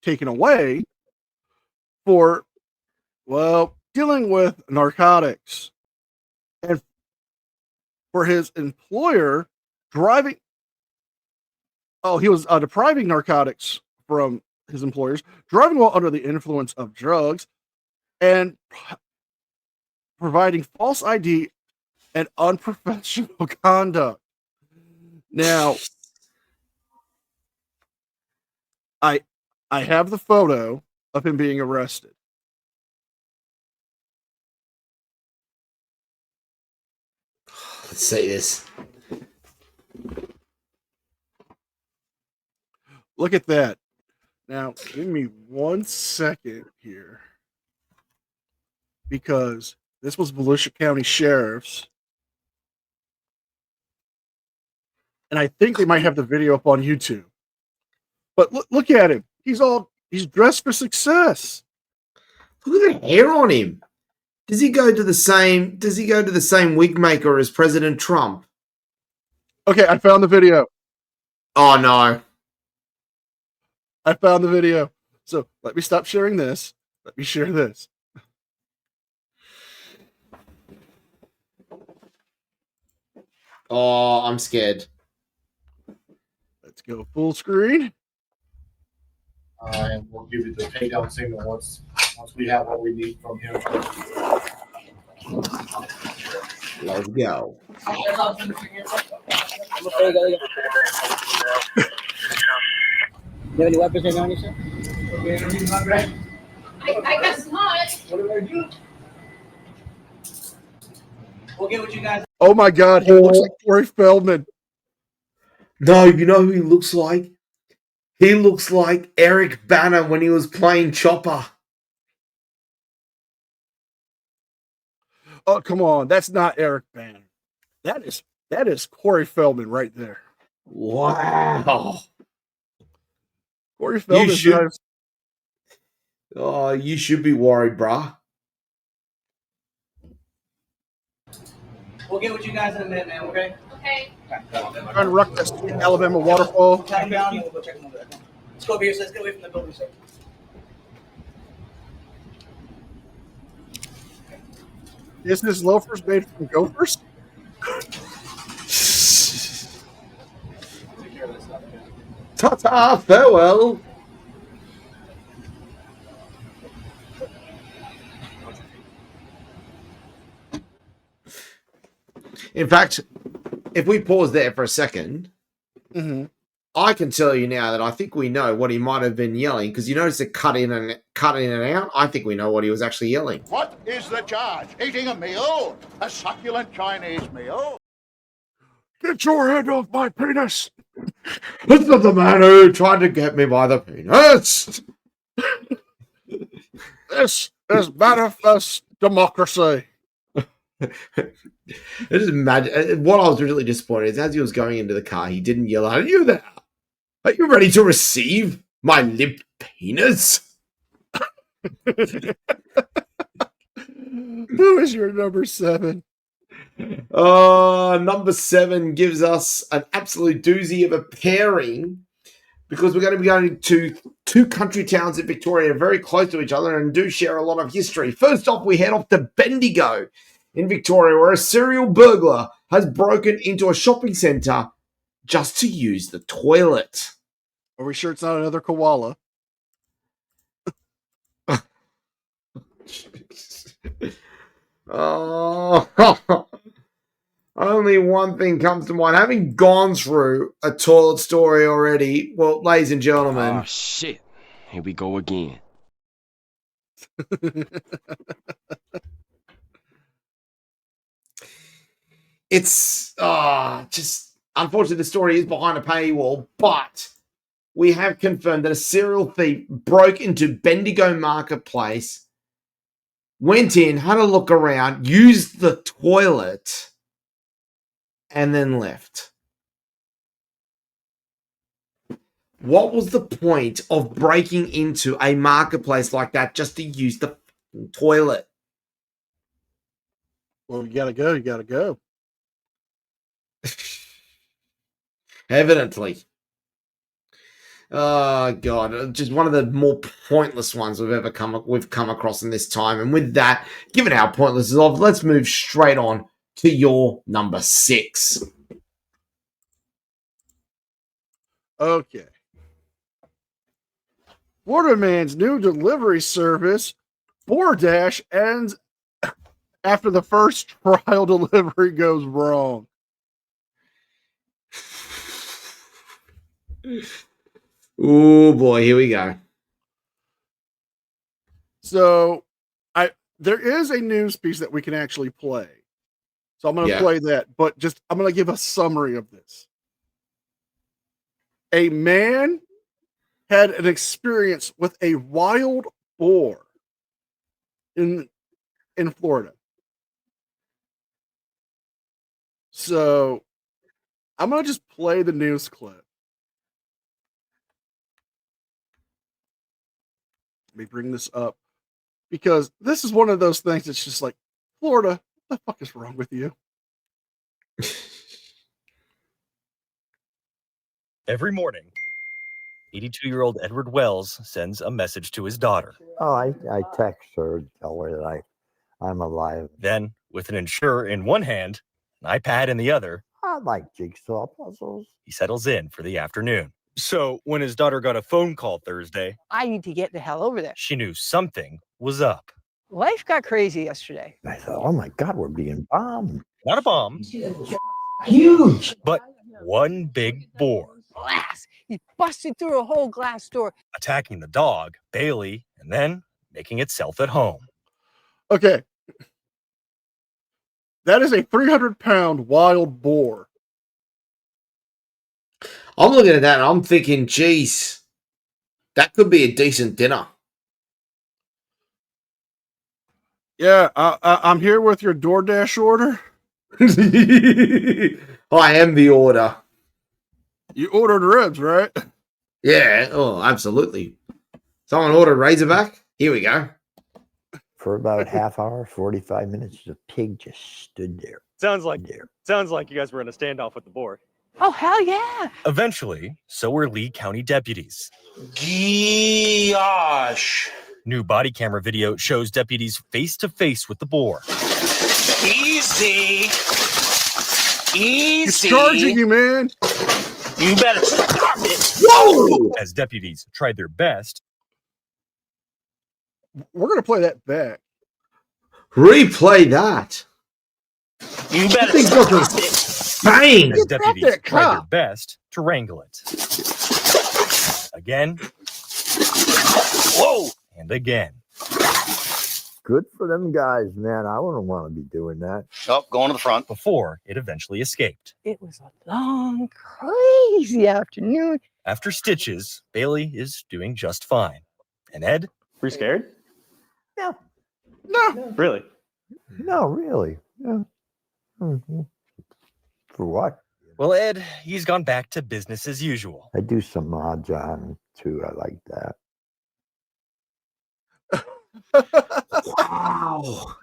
taken away for dealing with narcotics, and for his employer driving. Oh, he was depriving narcotics from his employers, driving while under the influence of drugs, and providing false ID and unprofessional conduct. Now, I have the photo of him being arrested.
Let's see this.
Look at that. Now, give me 1 second here, because this was Volusia County Sheriff's, and I think they might have the video up on YouTube. But look at him. He's dressed for success.
Look at the hair on him. Does he go to the same wig maker as President Trump?
Okay, I found the video.
Oh no.
I found the video. So let me stop sharing this. Let me share this.
Oh, I'm scared.
Let's go full screen.
And we'll give you the takedown signal once we have what we need from him.
Let's go.
You have any weapons in on you, sir?
I guess not.
What did I do?
We'll get what you guys.
Oh my God, he looks like Corey Feldman.
No, you know who he looks like? He looks like Eric Banner when he was playing Chopper.
Oh, come on. That's not Eric Banner. That is Corey Feldman right there.
Wow.
Corey Feldman.
You should be worried, bruh.
We'll get what you guys in a minute, man. Okay.
Okay.
Trying to rock this Alabama waterfall.
Tag him down. We'll go check him over there. Let's go over here. So let's get away from the building, sir.
Isn't this loafers made from gophers?
Ta-ta, farewell. In fact, if we pause there for a second, I can tell you now that I think we know what he might have been yelling, because you notice it cut in and out. I think we know what he was actually yelling.
What is the charge? Eating a meal? A succulent Chinese meal?
Get your hand off my penis!
This is the man who tried to get me by the penis.
This is manifest democracy.
Just imagine what I was really disappointed is as he was going into the car, he didn't yell, "Are you there? Are you ready to receive my limp penis?"
Who is your number 7?
Number 7 gives us an absolute doozy of a pairing, because we're going to be going to 2 country towns in Victoria very close to each other and do share a lot of history. First off, we head off to Bendigo in Victoria, where a serial burglar has broken into a shopping centre just to use the toilet.
Are we sure it's not another koala?
Oh, only one thing comes to mind. Having gone through a toilet story already, well, ladies and gentlemen.
Oh, shit. Here we go again.
It's just unfortunately the story is behind a paywall, but we have confirmed that a serial thief broke into Bendigo Marketplace, went in, had a look around, used the toilet, and then left. What was the point of breaking into a marketplace like that just to use the toilet?
Well, you gotta go. You gotta go.
Evidently. Oh God, just one of the more pointless ones we've come across in this time. And with that, given how pointless it is, let's move straight on to your number 6.
Okay. Florida man's new delivery service, DoorDash, ends after the first trial delivery goes wrong.
Oh boy, here we go.
So, there is a news piece that we can actually play. So I'm going to play that, but I'm going to give a summary of this. A man had an experience with a wild boar in Florida. So I'm going to just play the news clip. Let me bring this up because this is one of those things that's just like, Florida, what the fuck is wrong with you?
Every morning, 82-year-old Edward Wells sends a message to his daughter.
Oh, I text her to tell her that I'm alive.
Then, with an insurer in one hand, an iPad in the other,
I like jigsaw puzzles.
he settles in for the afternoon. So, when his daughter got a phone call Thursday,
I need to get the hell over there.
she knew something was up.
Life got crazy yesterday.
I thought, oh my God, we're being bombed.
Not a bomb,
Huge.
but one big boar.
Glass. He busted through a whole glass door.
Attacking the dog, Bailey, and then making itself at home.
Okay. That is a 300-pound wild boar.
I'm looking at that and I'm thinking, geez, that could be a decent dinner.
Yeah, I'm here with your DoorDash order.
I am the order.
You ordered ribs, right?
Yeah, oh, absolutely. Someone ordered Razorback. Here we go.
For about half hour, 45 minutes, the pig just stood there.
Sounds like you guys were in a standoff with the boar.
Oh, hell yeah.
Eventually, so were Lee County deputies.
Gosh.
New body camera video shows deputies face-to-face with the boar.
Easy.
He's charging you, man.
You better stop it.
Whoa! As deputies tried their best.
We're going to play that back.
Replay that.
You better
stop
it.
Bang!
As deputies tried their best to wrangle it. Again. Whoa! And again.
Good for them guys, man. I wouldn't want to be doing that.
Oh, going to the front.
Before it eventually escaped.
It was a long, crazy afternoon.
After stitches, Bailey is doing just fine. And Ed?
Were you scared?
No.
Really?
No, really. Yeah. Mm-hmm. For what?
Well, Ed, he's gone back to business as usual.
I do some mahjong too. I like that.
Wow.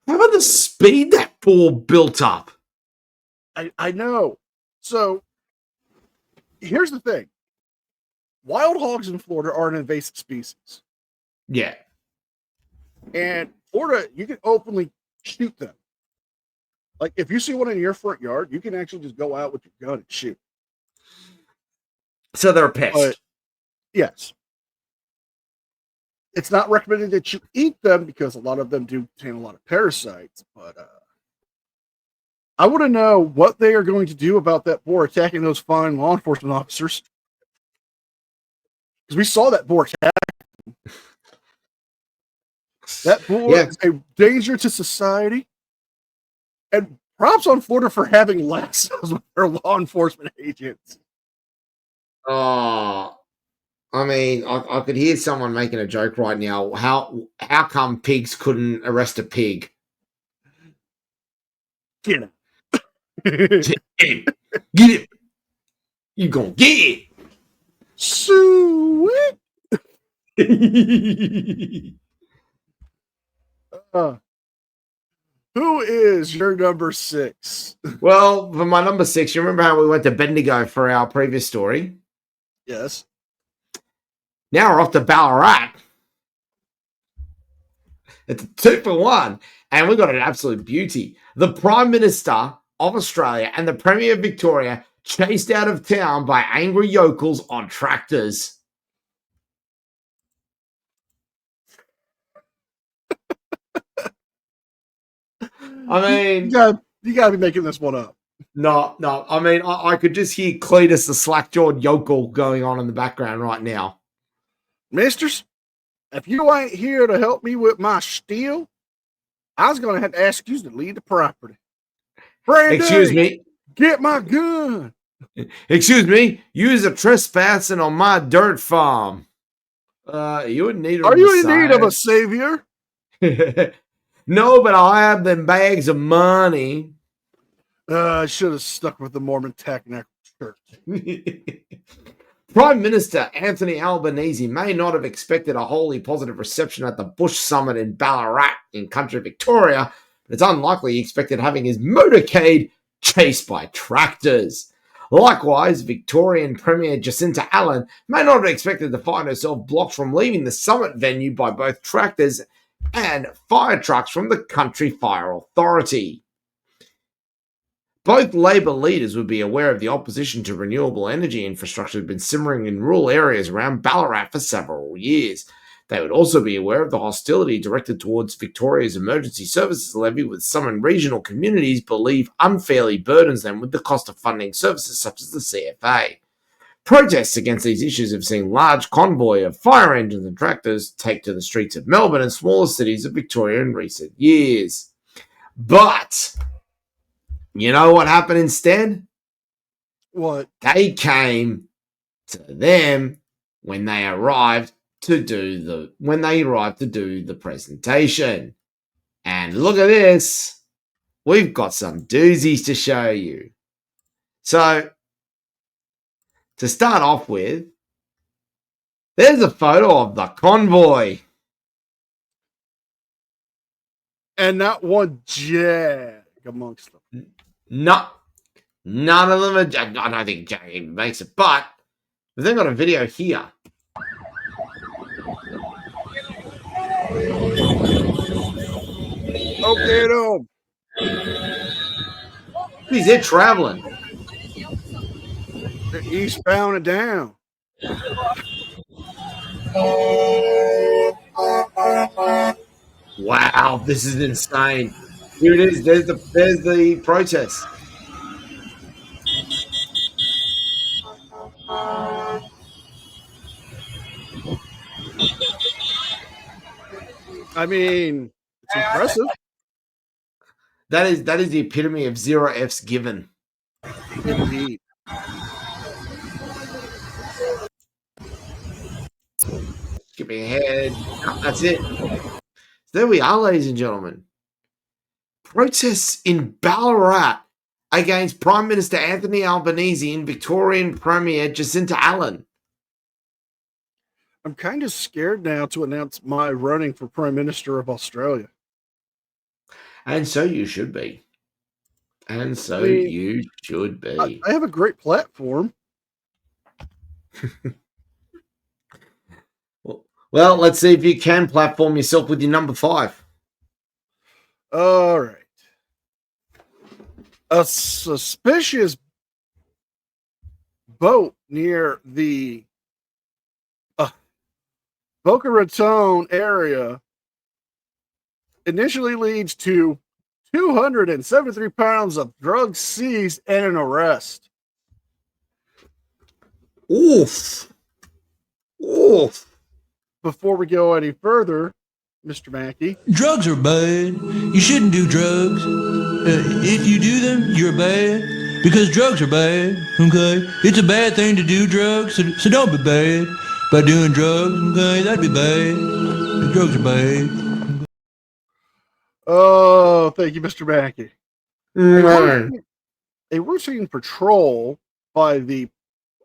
How about the speed that ball built up?
I know. So, here's the thing. Wild hogs in Florida are an invasive species.
Yeah.
And Florida, you can openly shoot them. Like, if you see one in your front yard, you can actually just go out with your gun and shoot.
So they're a pest.
But, yes. It's not recommended that you eat them because a lot of them do contain a lot of parasites. But I want to know what they are going to do about that boar attacking those fine law enforcement officers. Because we saw that boar attack. That boar is a danger to society. And props on Florida for having lassos with their law enforcement agents.
Oh, I mean, I could hear someone making a joke right now. How come pigs couldn't arrest a pig?
Get him.
Get him. You gonna get it.
Sweet. Who is your number 6?
Well, for my number 6, you remember how we went to Bendigo for our previous story?
Yes.
Now we're off to Ballarat. It's a 2-for-1, and we got an absolute beauty. The Prime Minister of Australia and the Premier of Victoria chased out of town by angry yokels on tractors. I mean,
you gotta be making this one up.
No. I mean, I could just hear Cletus, the slack-jawed yokel, going on in the background right now.
Misters, if you ain't here to help me with my steel, I was gonna have to ask you to leave the property. Brandy,
Excuse me.
Get my gun.
Excuse me. You're trespassing on my dirt farm. You in need of
Are you in need of a savior?
No, but I have them bags of money.
I should have stuck with the Mormon Tabernacle Church.
Prime Minister Anthony Albanese may not have expected a wholly positive reception at the Bush Summit in Ballarat in country Victoria, but it's unlikely he expected having his motorcade chased by tractors. Likewise, Victorian Premier Jacinta Allen may not have expected to find herself blocked from leaving the summit venue by both tractors and fire trucks from the Country Fire Authority. Both Labor leaders would be aware of the opposition to renewable energy infrastructure that had been simmering in rural areas around Ballarat for several years. They would also be aware of the hostility directed towards Victoria's emergency services levy, with some in regional communities believe unfairly burdens them with the cost of funding services such as the CFA. Protests against these issues have seen large convoy of fire engines and tractors take to the streets of Melbourne and smaller cities of Victoria in recent years. But you know what happened instead?
What?
They came to them when they arrived to do the presentation. And look at this. We've got some doozies to show you. So, to start off with, there's a photo of the convoy.
And not one jag amongst them.
No, none of them are. I don't think Jag even makes it, but they've got a video here.
Oh, get him.
Please, they're traveling.
They're eastbound and down.
Wow, this is insane. Here it is. There's the protest.
I mean, it's impressive.
That is the epitome of 0 F's given.
Indeed.
Skipping ahead. Oh, that's it. So there we are, ladies and gentlemen. Protests in Ballarat against Prime Minister Anthony Albanese and Victorian Premier Jacinta Allen.
I'm kind of scared now to announce my running for Prime Minister of Australia.
And so you should be. And so you should be.
I have a great platform.
Well, let's see if you can platform yourself with your number 5.
All right. A suspicious boat near the Boca Raton area initially leads to 273 pounds of drugs seized and an arrest.
Oof. Oof.
Before we go any further, Mr. Mackey.
Drugs are bad. You shouldn't do drugs. If you do them, you're bad. Because drugs are bad, okay? It's a bad thing to do drugs, so don't be bad by doing drugs, okay? That'd be bad. Drugs are bad.
Oh, thank you, Mr. Mackey. A routine patrol by the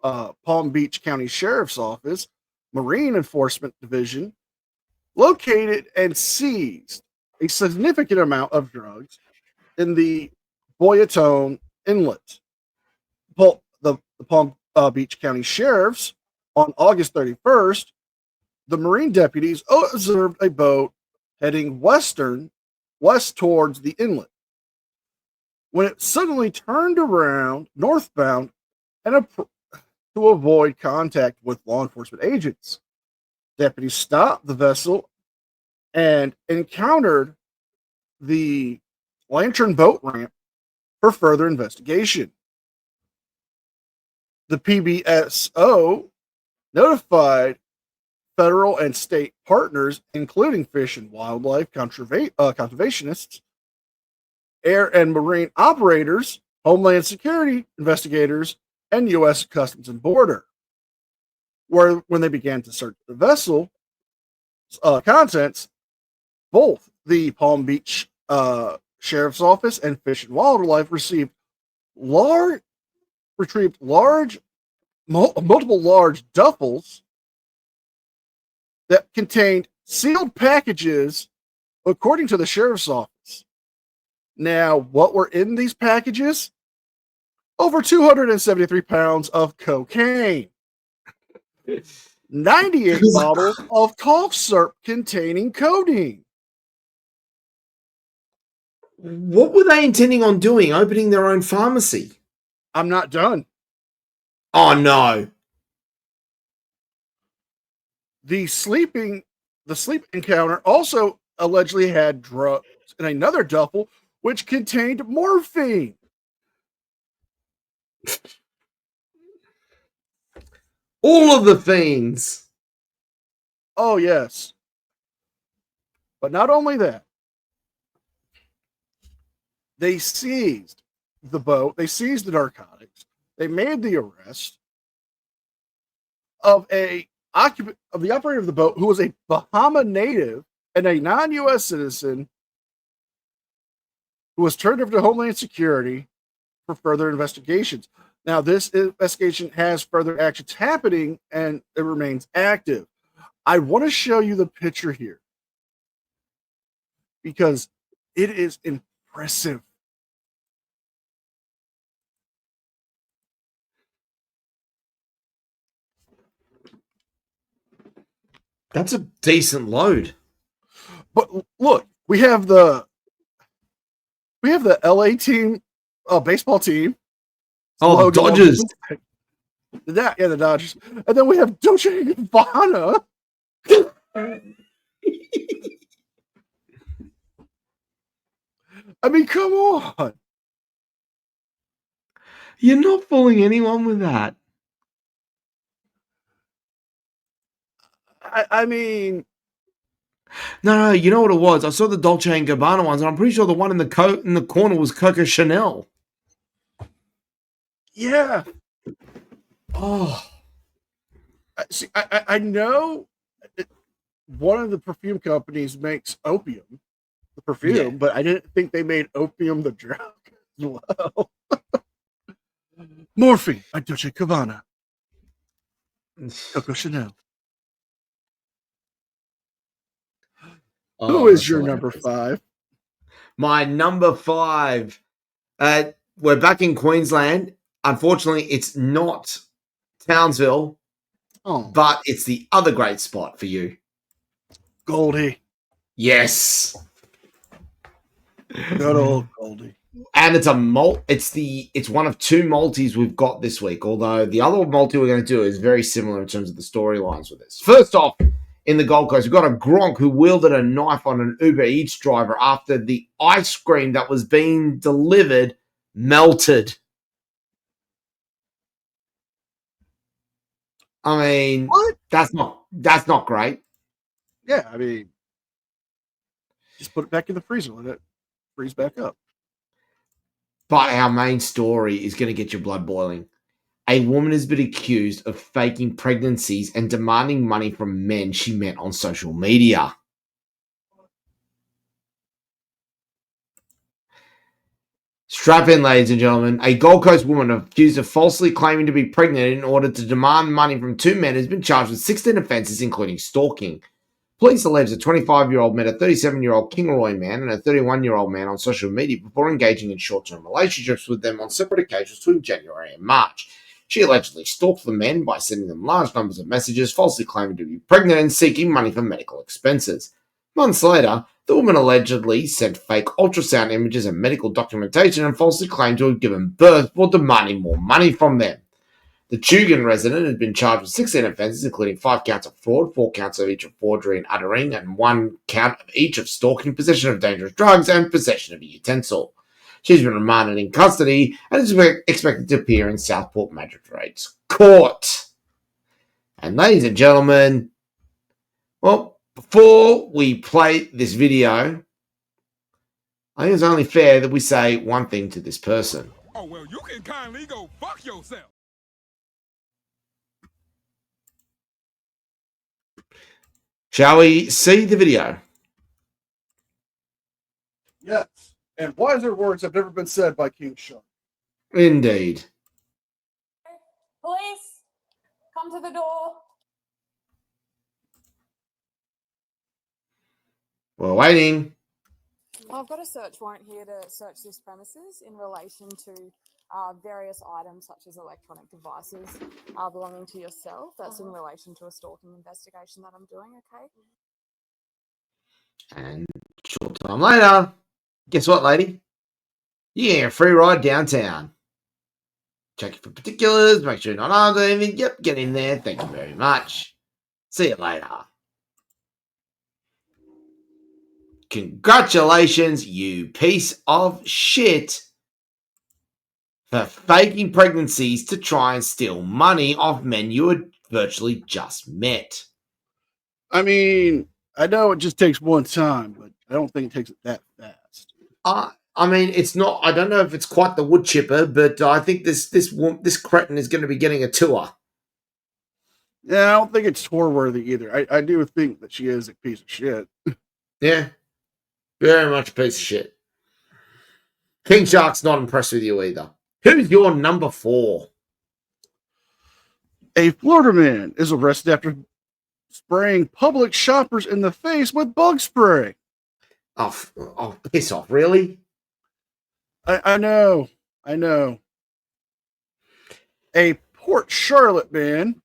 Palm Beach County Sheriff's Office, Marine Enforcement Division, located and seized a significant amount of drugs in the Boyatone Inlet. The Palm Beach County Sheriffs, on August 31st, the Marine deputies observed a boat heading west towards the inlet, when it suddenly turned around northbound and to avoid contact with law enforcement agents. Deputies stopped the vessel and encountered the Lantern boat ramp for further investigation. The PBSO notified federal and state partners, including fish and wildlife conservationists, air and marine operators, Homeland Security investigators, and U.S. Customs and Border, when they began to search the vessel contents, both the Palm Beach Sheriff's Office and Fish and Wildlife retrieved multiple large duffels that contained sealed packages, according to the Sheriff's Office. Now, what were in these packages? Over 273 pounds of cocaine, 98 bottles of cough syrup containing codeine.
What were they intending on doing? Opening their own pharmacy?
I'm not done.
Oh, no.
The sleep encounter also allegedly had drugs in another duffel, which contained morphine.
All of the fiends.
Oh, yes. But not only that, they seized the boat, they seized the narcotics, they made the arrest of the operator of the boat, who was a Bahama native and a non-U.S. citizen, who was turned over to Homeland Security for further investigations. Now, this investigation has further actions happening, and it remains active. I want to show you the picture here because it is impressive.
That's a decent load.
But look, we have the LA team, baseball team.
Oh, the Dodgers.
The Dodgers. And then we have Dolce & Gabbana. I mean, come on.
You're not fooling anyone with that.
I mean,
no, you know what it was? I saw the Dolce & Gabbana ones, and I'm pretty sure the one in the corner was Coco Chanel.
Yeah.
Oh.
See, I know one of the perfume companies makes opium, the perfume, but I didn't think they made opium the drug as well. Morphine by Dolce & Gabbana. Coco Chanel. Who is your number 5?
My number 5. We're back in Queensland. Unfortunately, it's not Townsville, but it's the other great spot for you.
Goldie.
Yes.
Good old Goldie.
And it's it's one of 2 multis we've got this week, although the other multi we're going to do is very similar in terms of the storylines with this. First off, in the Gold Coast, we've got a Gronk who wielded a knife on an Uber Eats driver after the ice cream that was being delivered melted. I mean,
what?
That's not great.
Yeah, I mean, just put it back in the freezer, let it freeze back up.
But our main story is going to get your blood boiling. A woman has been accused of faking pregnancies and demanding money from men she met on social media. Strap in, ladies and gentlemen. A Gold Coast woman accused of falsely claiming to be pregnant in order to demand money from two men has been charged with 16 offences, including stalking. Police allege the 25-year-old met a 37-year-old Kingaroy man and a 31-year-old man on social media before engaging in short-term relationships with them on separate occasions between January and March. She allegedly stalked the men by sending them large numbers of messages, falsely claiming to be pregnant and seeking money for medical expenses. Months later, the woman allegedly sent fake ultrasound images and medical documentation and falsely claimed to have given birth while demanding more money from them. The Tugun resident had been charged with 16 offences, including 5 counts of fraud, 4 counts of each of forgery and uttering, and 1 count of each of stalking, possession of dangerous drugs, and possession of a utensil. She's been remanded in custody and is expected to appear in Southport Magistrates Court. And ladies and gentlemen, well, before we play this video, I think it's only fair that we say one thing to this person.
Oh, well, you can kindly go fuck yourself.
Shall we see the video?
Yes. And wiser words have never been said by King Shark.
Indeed.
Police, come to the door.
We're waiting.
I've got a search warrant here to search this premises in relation to various items such as electronic devices belonging to yourself. That's in relation to a stalking investigation that I'm doing, okay?
And short time later, guess what, lady? You get a free ride downtown. Check it for particulars, make sure you're not armed or anything. Yep, get in there. Thank you very much. See you later. Congratulations, you piece of shit, for faking pregnancies to try and steal money off men you had virtually just met.
I mean, I know it just takes one time, but I don't think it takes it that fast.
I mean, it's not. I don't know if it's quite the wood chipper, but I think this cretin is going to be getting a tour.
Yeah, I don't think it's tour worthy either. I do think that she is a piece of shit.
Yeah, very much a piece of shit. King Shark's not impressed with you either. Who's your number 4?
A Florida man is arrested after spraying public shoppers in the face with bug spray.
Oh, piss off! Really?
I know. A Port Charlotte man,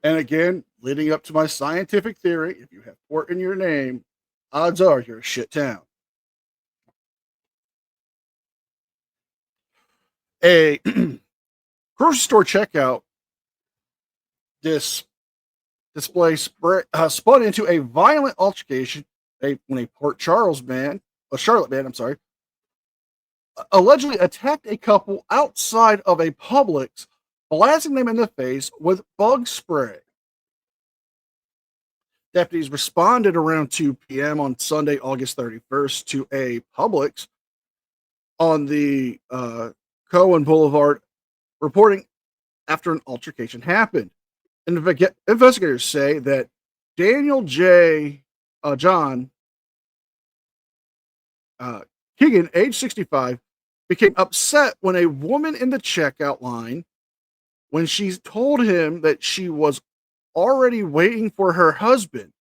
and again, leading up to my scientific theory, if you have port in your name, odds are you're a shit town. A grocery store checkout display spun into a violent altercation when a Charlotte man, allegedly attacked a couple outside of a Publix, blasting them in the face with bug spray. Deputies responded around 2 p.m. on Sunday, August 31st, to a Publix on the Cohen Boulevard, reporting after an altercation happened. Investigators say that Daniel John Keegan, age 65, became upset when a woman in the checkout line, when she told him that she was already waiting for her husband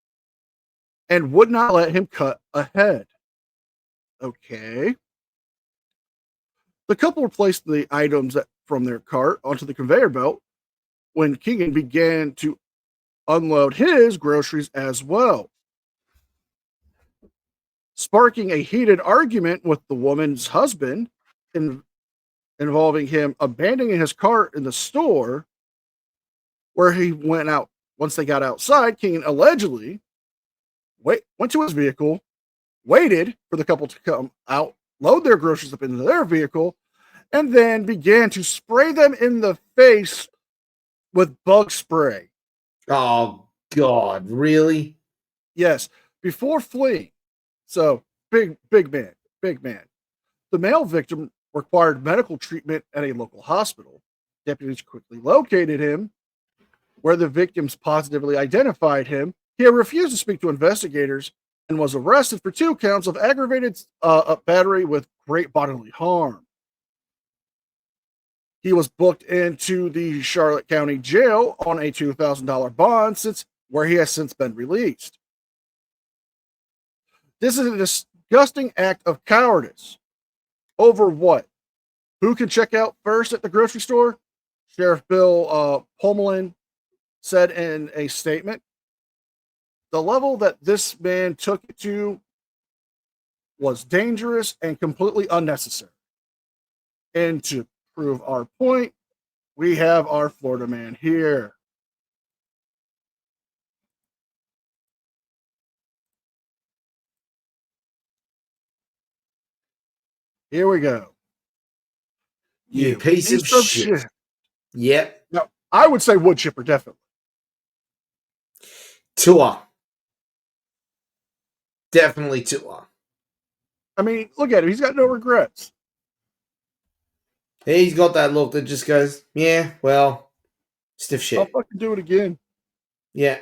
and would not let him cut ahead. Okay. The couple replaced the items from their cart onto the conveyor belt when Keegan began to unload his groceries as well, sparking a heated argument with the woman's husband involving him abandoning his cart in the store, where he went out. Once they got outside, Keegan allegedly went to his vehicle, waited for the couple to come out, load their groceries up into their vehicle, and then began to spray them in the face with bug spray.
Oh, God, really?
Yes, before fleeing. So, big man. The male victim required medical treatment at a local hospital. Deputies quickly located him, where the victims positively identified him. He refused to speak to investigators and was arrested for 2 counts of aggravated battery with great bodily harm. He was booked into the Charlotte County Jail on a $2,000 bond, where he has since been released. This is a disgusting act of cowardice. Over what? Who can check out first at the grocery store? Sheriff Bill Pomelin said in a statement. The level that this man took it to was dangerous and completely unnecessary. And to prove our point, we have our Florida man here. Here we go.
You piece of shit. Yep.
Now, I would say wood chipper, definitely.
Tua. Definitely Tua.
I mean, look at him. He's got no regrets.
He's got that look that just goes, yeah, well, stiff shit.
I'll fucking do it again.
Yeah.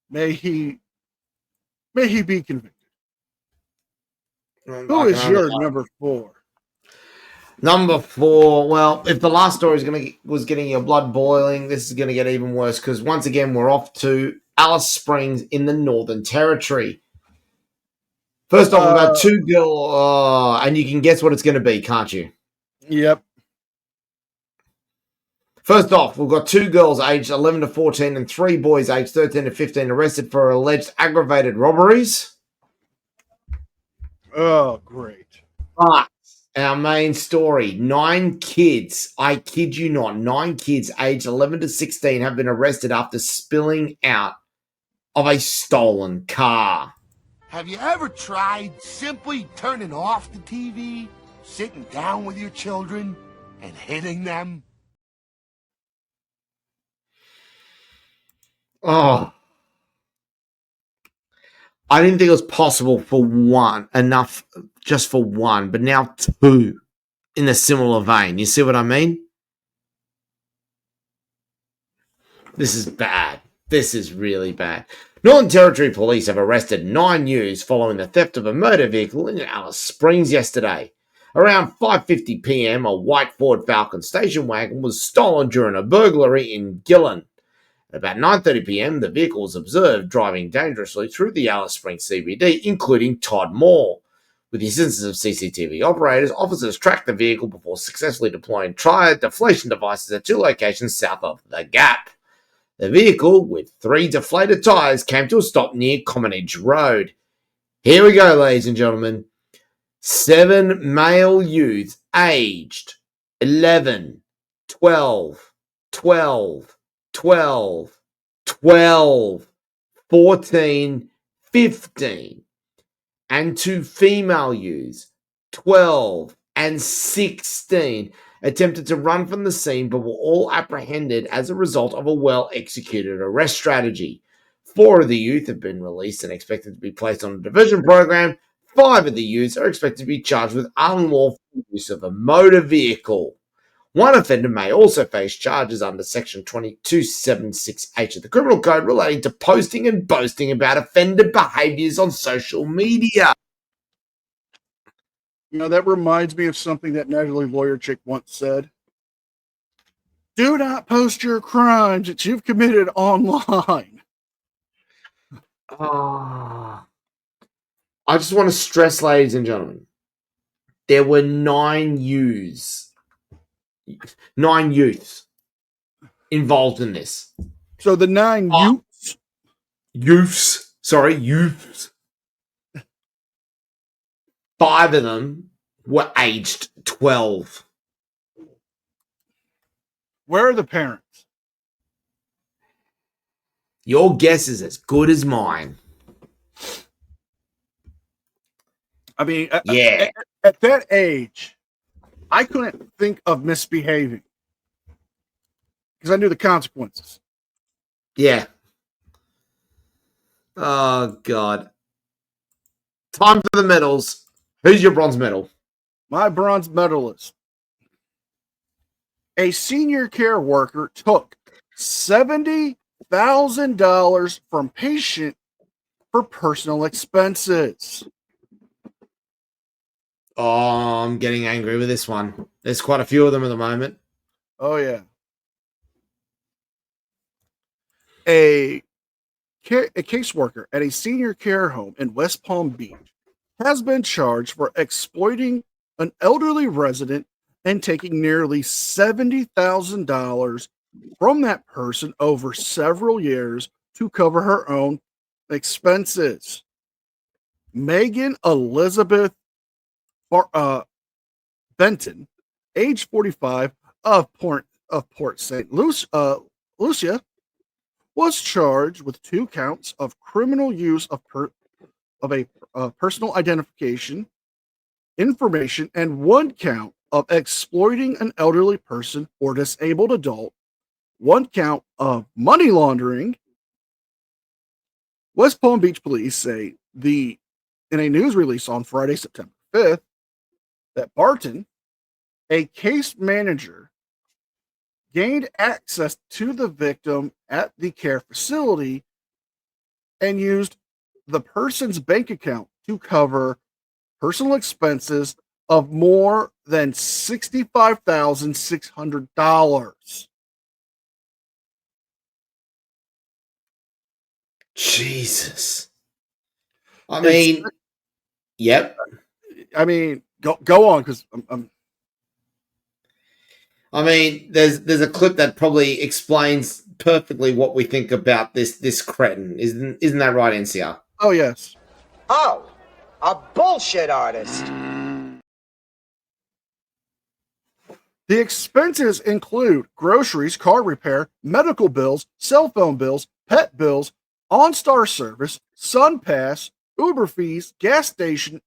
May he be convicted. Who is your number 4?
Number 4. Well, if the last story was getting your blood boiling, this is going to get even worse because once again we're off to Alice Springs in the Northern Territory. First off, we've got 2 girls, and you can guess what it's going to be, can't you?
Yep.
First off, we've got 2 girls aged 11 to 14 and 3 boys aged 13 to 15 arrested for alleged aggravated robberies.
Oh, great.
But our main story, 9 kids, I kid you not, 9 kids aged 11 to 16 have been arrested after spilling out of a stolen car.
Have you ever tried simply turning off the TV, sitting down with your children, and hitting them?
Oh. I didn't think it was possible for one, just for one, but now 2 in a similar vein. You see what I mean? This is bad. This is really bad. Northern Territory Police have arrested 9 youths following the theft of a motor vehicle in Alice Springs yesterday. Around 5:50 p.m., a white Ford Falcon station wagon was stolen during a burglary in Gillen. At about 9:30 p.m., the vehicle was observed driving dangerously through the Alice Springs CBD, including Todd Moore. With the assistance of CCTV operators, officers tracked the vehicle before successfully deploying tire deflation devices at 2 locations south of The Gap. The vehicle, with 3 deflated tires, came to a stop near Commonage Road. Here we go, ladies and gentlemen. 7 male youths aged 11, 12, 12, 12, 12, 14, 15, and 2 female youths, 12 and 16, attempted to run from the scene but were all apprehended as a result of a well-executed arrest strategy. 4 of the youth have been released and expected to be placed on a diversion program. 5 of the youths are expected to be charged with unlawful use of a motor vehicle. One offender may also face charges under Section 2276H of the Criminal Code relating to posting and boasting about offender behaviors on social media.
You know, that reminds me of something that Natalie Lawyer Chick once said. Do not post your crimes that you've committed online.
I just want to stress, ladies and gentlemen, there were 9 youths involved in this.
So the 9
youths. 5 of them were aged 12.
Where are the parents?
Your guess is as good as mine.
I mean,
yeah.
At that age, I couldn't think of misbehaving because I knew the consequences.
Yeah. Oh, God. Time for the medals. Who's your bronze medal?
My bronze medalist. A senior care worker took $70,000 from patient for personal expenses.
Oh, I'm getting angry with this one. There's quite a few of them at the moment.
Oh, yeah. A caseworker at a senior care home in West Palm Beach has been charged for exploiting an elderly resident and taking nearly $70,000 from that person over several years to cover her own expenses. Megan Elizabeth Benton, age 45, of Port St. Lucia, was charged with 2 counts of criminal use of personal identification information and 1 count of exploiting an elderly person or disabled adult, 1 count of money laundering. West Palm Beach police say in a news release on Friday, September 5th, that Barton, a case manager, gained access to the victim at the care facility and used the person's bank account to cover personal expenses of more than $65,600.
Jesus. I mean, yep.
I mean, go on, because I'm.
I mean, there's a clip that probably explains perfectly what we think about this cretin. Isn't that right, NCR?
Oh, yes.
Oh, a bullshit artist.
The expenses include groceries, car repair, medical bills, cell phone bills, pet bills, OnStar service, SunPass, Uber fees, gas station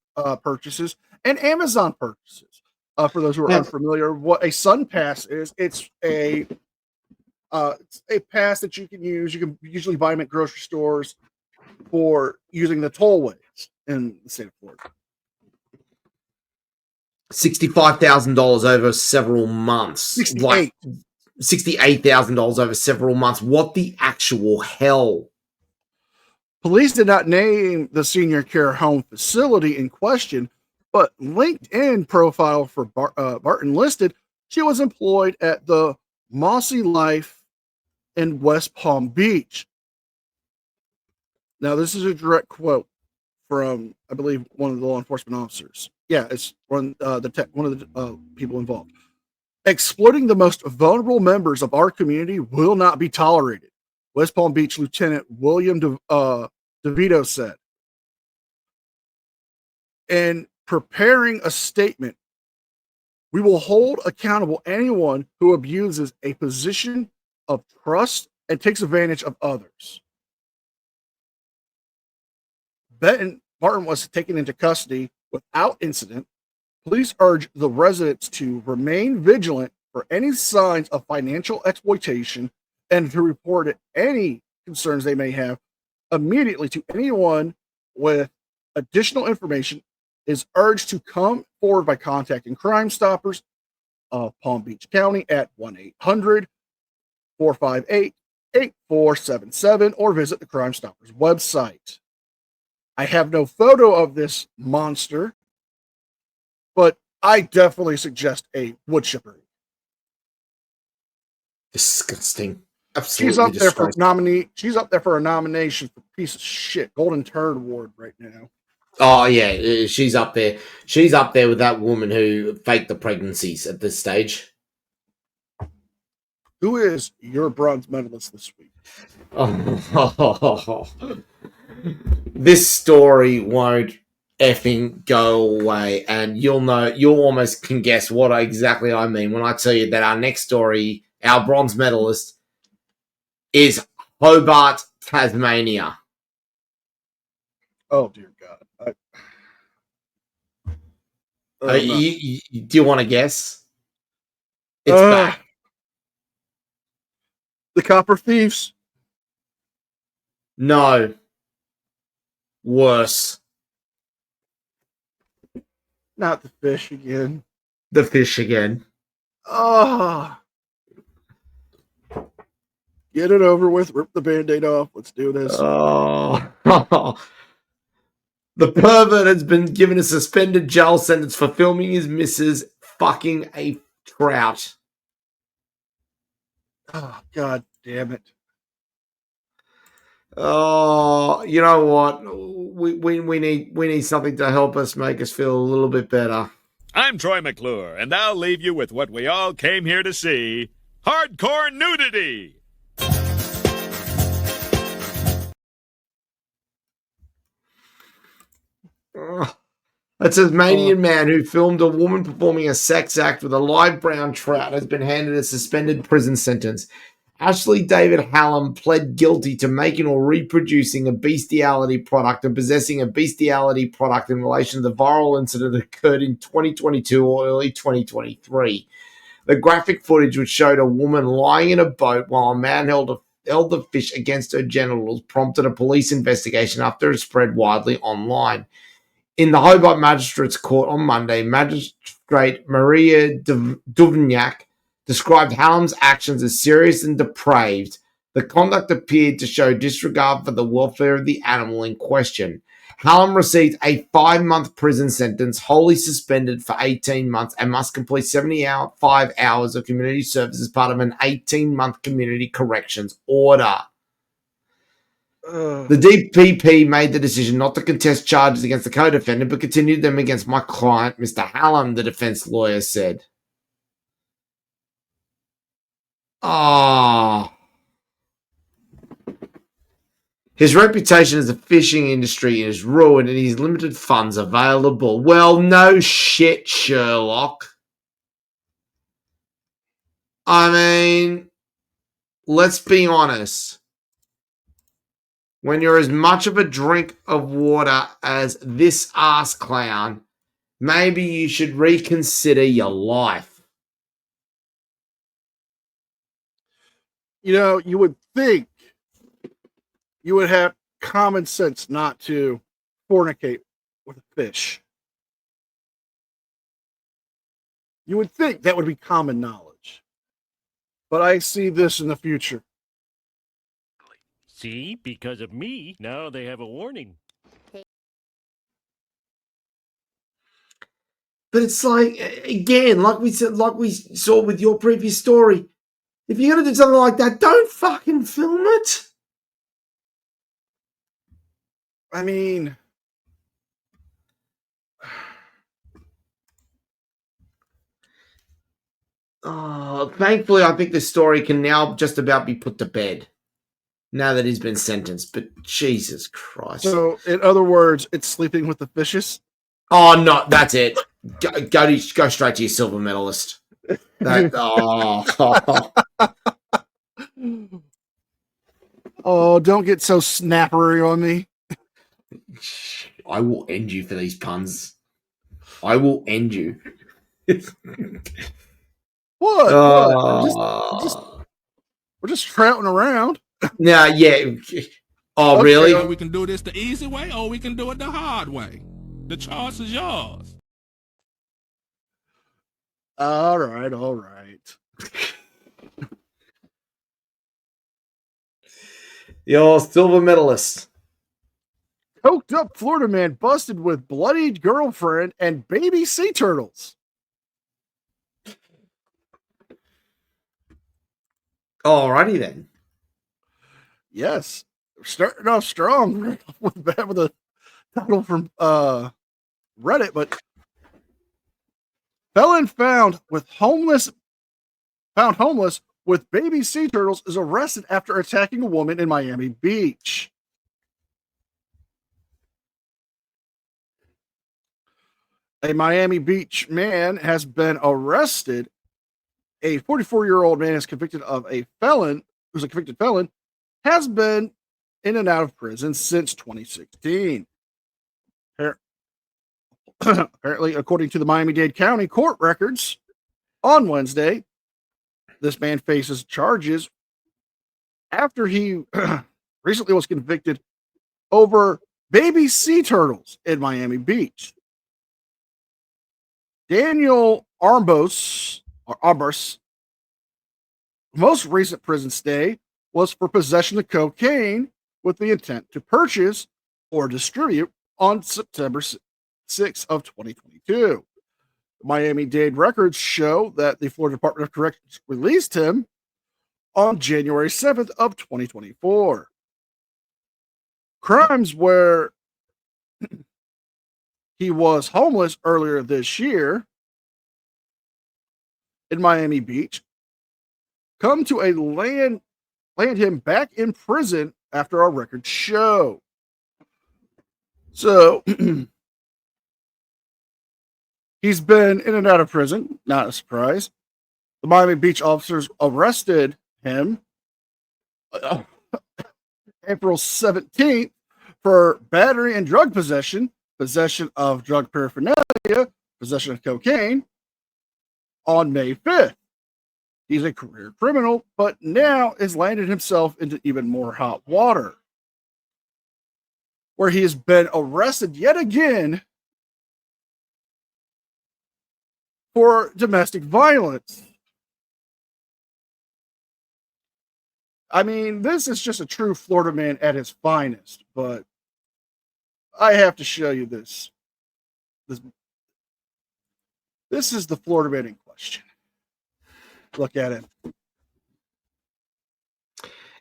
purchases, and Amazon purchases. For those who are unfamiliar, what a SunPass is, it's a pass that you can use. You can usually buy them at grocery stores for using the tollways in the state of Florida.
$65,000 over several months.
68.
Like $68,000 over several months. What the actual hell?
Police did not name the senior care home facility in question, but LinkedIn profile for Barton listed she was employed at the Mossy Life in West Palm Beach. Now, this is a direct quote from, I believe, one of the law enforcement officers. Yeah, it's one of the people involved. Exploiting the most vulnerable members of our community will not be tolerated, West Palm Beach Lieutenant William DeVito said. In preparing a statement, we will hold accountable anyone who abuses a position of trust and takes advantage of others. Barton was taken into custody without incident. Police urge the residents to remain vigilant for any signs of financial exploitation and to report any concerns they may have immediately to anyone with additional information. Is urged to come forward by contacting Crime Stoppers of Palm Beach County at 1-800-458-8477 or visit the Crime Stoppers website. I have no photo of this monster, but I definitely suggest a wood chipper.
Disgusting. Absolutely
She's up there for
disgusting.
She's up there for a nomination for piece of shit Golden Turd Award right now.
Oh yeah, she's up there. She's up there with that woman who faked the pregnancies at this stage.
Who is your bronze medalist this week?
Oh, this story won't effing go away, and you'll almost can guess what exactly I mean when I tell you that our next story, our bronze medalist, is Hobart, Tasmania.
Oh dear God!
Do you want to guess? It's back.
The Copper Thieves.
No. Worse.
Not the fish again.
The fish again.
Oh. Get it over with. Rip the Band-Aid off. Let's do this.
Oh. The pervert has been given a suspended jail sentence for filming his missus fucking a trout.
Oh, God damn it.
Oh, you know what? We need something to help us make us feel a little bit better.
I'm Troy McClure, and I'll leave you with what we all came here to see. Hardcore nudity!
A Tasmanian man who filmed a woman performing a sex act with a live brown trout has been handed a suspended prison sentence. Ashley David Hallam pled guilty to making or reproducing a bestiality product and possessing a bestiality product in relation to the viral incident that occurred in 2022 or early 2023. The graphic footage, which showed a woman lying in a boat while a man held the fish against her genitals, prompted a police investigation after it spread widely online. In the Hobart Magistrates Court on Monday, Magistrate Maria Duvnyak described Hallam's actions as serious and depraved. The conduct appeared to show disregard for the welfare of the animal in question. Hallam received a 5-month prison sentence, wholly suspended for 18 months, and must complete 75 hours of community service as part of an 18-month community corrections order. The DPP made the decision not to contest charges against the co-defendant, but continued them against my client, Mr. Hallam, the defense lawyer said. His reputation as a fishing industry is ruined and his limited funds available. Well, no shit, Sherlock. I mean, let's be honest. When you're as much of a drink of water as this ass clown, maybe you should reconsider your life.
You know, you would think you would have common sense not to fornicate with a fish. You would think that would be common knowledge. But I see this in the future.
See, because of me, now they have a warning.
But it's like, again, like we saw with your previous story, if you're going to do something like that, don't fucking film it.
I mean,
thankfully, I think this story can now just about be put to bed now that he's been sentenced. But Jesus Christ.
So, in other words, it's sleeping with the fishes?
Oh, no, that's it. Go straight to your silver medalist.
Oh, don't get so snappery on me.
I will end you for these puns. I will end you.
What? We're just trouting around.
Nah, yeah. Oh,
Okay.
really?
We can do this the easy way or we can do it the hard way. The choice is yours.
All right.
Your silver medalist.
Coked up Florida man busted with bloodied girlfriend and baby sea turtles.
Alrighty then.
Yes. We're starting off strong with a title from Reddit, but felon found homeless with baby sea turtles is arrested after attacking a woman in Miami Beach. A Miami Beach man has been arrested. A 44-year-old man is convicted of a felon, who's a convicted felon, has been in and out of prison since 2016. Apparently, according to the Miami-Dade County court records, on Wednesday, this man faces charges after he recently was convicted over baby sea turtles in Miami Beach. Daniel Arbos, most recent prison stay was for possession of cocaine with the intent to purchase or distribute on September 6th of 2022. Miami-Dade records show that the Florida Department of Corrections released him on January 7th of 2024. Crimes where he was homeless earlier this year in Miami Beach come to land him back in prison after our records show. So he's been in and out of prison, not a surprise. The Miami Beach officers arrested him April 17th for battery and drug possession, possession of drug paraphernalia, possession of cocaine on May 5th. He's a career criminal, but now has landed himself into even more hot water, where he has been arrested yet again for domestic violence. I mean, this is just a true Florida man at his finest, but I have to show you this. This is the Florida man in question. Look at him.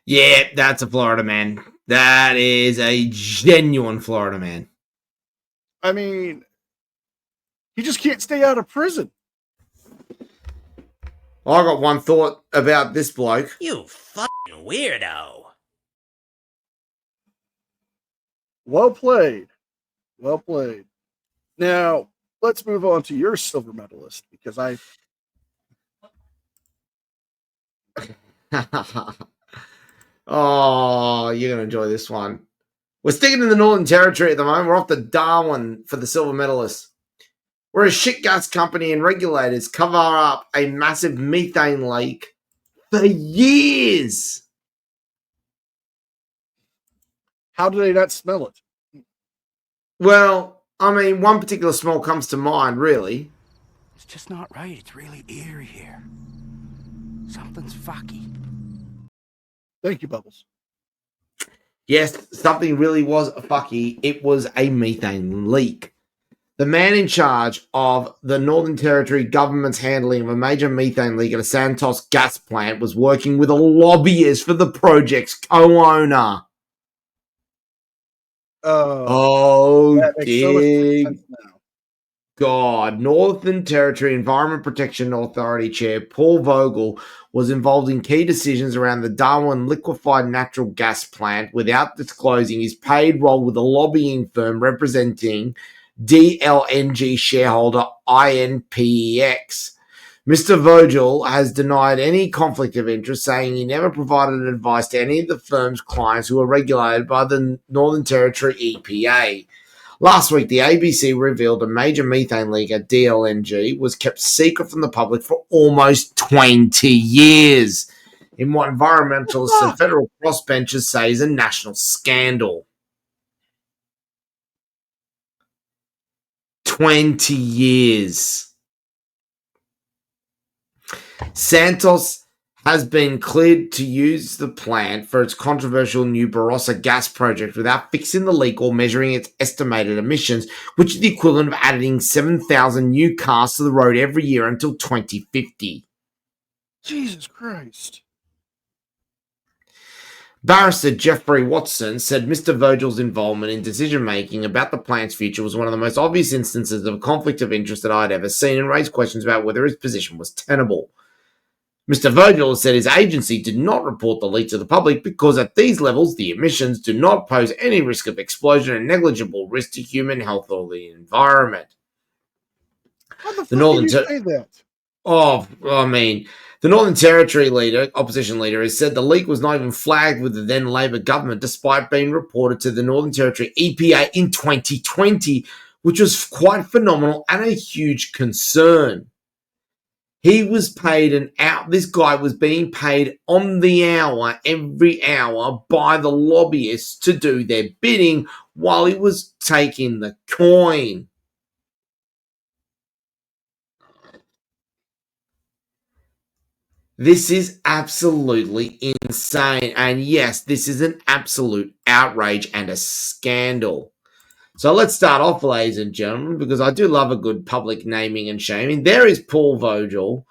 Yeah, that's a Florida man. That is a genuine Florida man.
I mean, he just can't stay out of prison.
I got one thought about this bloke.
You fucking weirdo.
Well played. Well played. Now, let's move on to your silver medalist, because
Oh, you're going to enjoy this one. We're sticking in the Northern Territory at the moment. We're off to Darwin for the silver medalist. We're a shit gas company and regulators cover up a massive methane leak for years.
How do they not smell it?
Well, I mean, one particular smell comes to mind, really.
It's just not right. It's really eerie here. Something's fucky.
Thank you, Bubbles.
Yes, something really was fucky. It was a methane leak. The man in charge of the Northern Territory government's handling of a major methane leak at a Santos gas plant was working with a lobbyist for the project's co-owner.
That makes so much sense now.
God. Northern Territory Environment Protection Authority Chair Paul Vogel was involved in key decisions around the Darwin liquefied natural gas plant without disclosing his paid role with a lobbying firm representing DLNG shareholder INPEX. Mr. Vogel has denied any conflict of interest, saying he never provided advice to any of the firm's clients who are regulated by the Northern Territory EPA. Last week, the ABC revealed a major methane leak at DLNG was kept secret from the public for almost 20 years, in what environmentalists and federal crossbenchers say is a national scandal. 20 years. Santos has been cleared to use the plant for its controversial new Barossa gas project without fixing the leak or measuring its estimated emissions, which is the equivalent of adding 7,000 new cars to the road every year until 2050.
Jesus Christ.
Barrister Jeffrey Watson said Mr. Vogel's involvement in decision-making about the plant's future was one of the most obvious instances of a conflict of interest that I'd ever seen, and raised questions about whether his position was tenable. Mr. Vogel said his agency did not report the leak to the public because at these levels, the emissions do not pose any risk of explosion and negligible risk to human health or the environment.
How the fuck did you say that?
The Northern Territory opposition leader, has said the leak was not even flagged with the then Labor government, despite being reported to the Northern Territory EPA in 2020, which was quite phenomenal and a huge concern. He was paid this guy was being paid on the hour, every hour, by the lobbyists to do their bidding while he was taking the coin. This is absolutely insane. And yes, this is an absolute outrage and a scandal. So let's start off, ladies and gentlemen, because I do love a good public naming and shaming. There is Paul Vogel,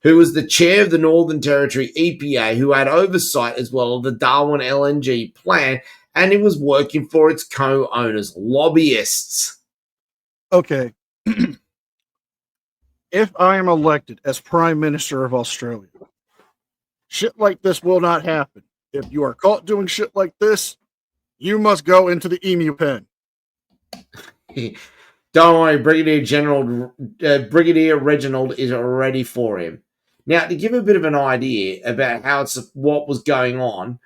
who was the chair of the Northern Territory EPA, who had oversight as well of the Darwin LNG plant, and he was working for its co-owners, lobbyists.
Okay. If I am elected as Prime Minister of Australia, shit like this will not happen. If you are caught doing shit like this, you must go into the emu pen.
Don't worry, Brigadier Reginald is ready for him. Now, to give a bit of an idea about what was going on,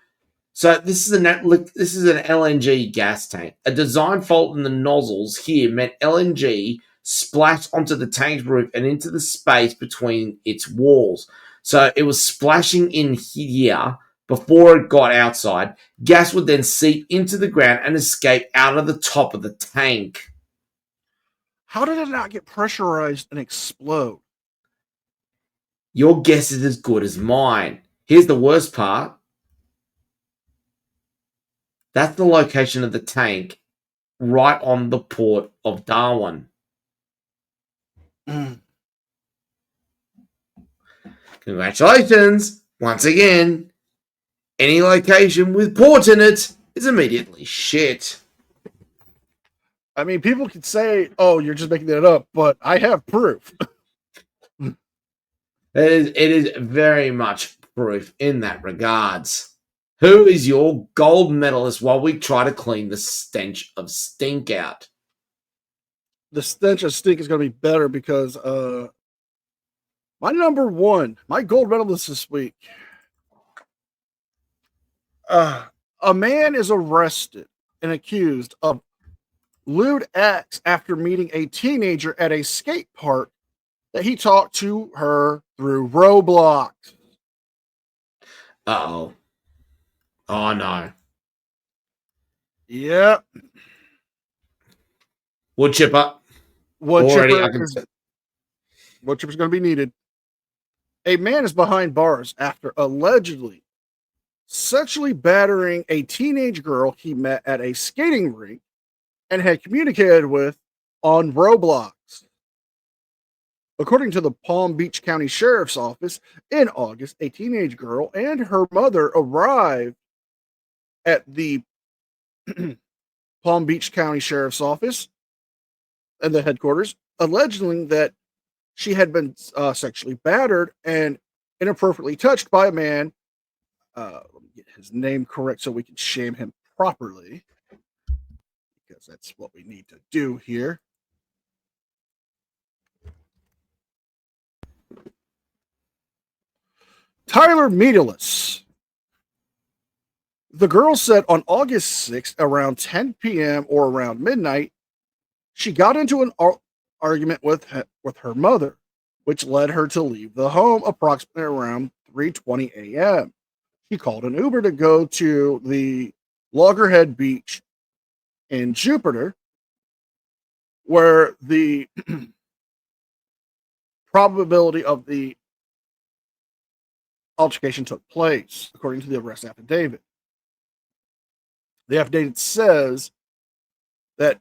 so this is an LNG gas tank. A design fault in the nozzles here meant LNG splashed onto the tank's roof and into the space between its walls. So it was splashing in here before it got outside. Gas would then seep into the ground and escape out of the top of the tank.
How did it not get pressurized and explode?
Your guess is as good as mine. Here's the worst part. That's the location of the tank, right on the port of Darwin. Congratulations! Once again, any location with port in it is immediately shit.
I mean, people could say, oh, you're just making that up, but I have proof.
It is very much proof in that regards. Who is your gold medalist while we try to clean the stench of stink out?
The stench of stink is going to be better because my number one, my gold medalist this week, a man is arrested and accused of lewd acts after meeting a teenager at a skate park that he talked to her through Roblox.
Uh-oh. Oh, no.
Yep.
Wood chipper.
Wood chipper's going to be needed. A man is behind bars after allegedly sexually battering a teenage girl he met at a skating rink and had communicated with on Roblox. According to the Palm Beach County Sheriff's Office, in August, a teenage girl and her mother arrived at the Palm Beach County Sheriff's Office and the headquarters, alleging that she had been sexually battered and inappropriately touched by a man. Let me get his name correct so we can shame him properly, because that's what we need to do here. Tyler Meadless. The girl said on August 6th, around 10 p.m. or around midnight, she got into an argument with her mother, which led her to leave the home approximately around 3:20 a.m. She called an Uber to go to the Loggerhead Beach in Jupiter, where the probability of the altercation took place, according to the arrest affidavit. The affidavit says that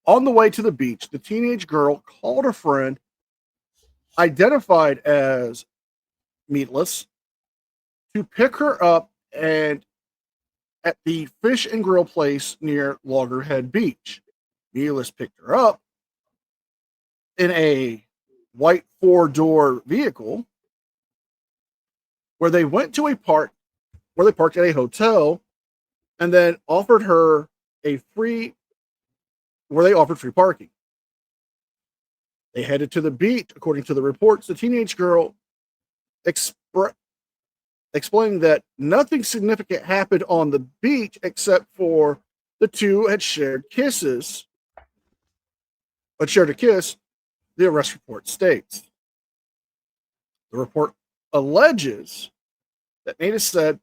on the way to the beach, the teenage girl called a friend, identified as Meatless, to pick her up and at the Fish and Grill place near Loggerhead Beach. Meatless picked her up in a white 4-door vehicle where they went to a park, where they parked at a hotel, and then offered her free parking. They headed to the beach. According to the reports, the teenage girl explained that nothing significant happened on the beach except for the two had shared a kiss, the arrest report states. The report alleges that Nada said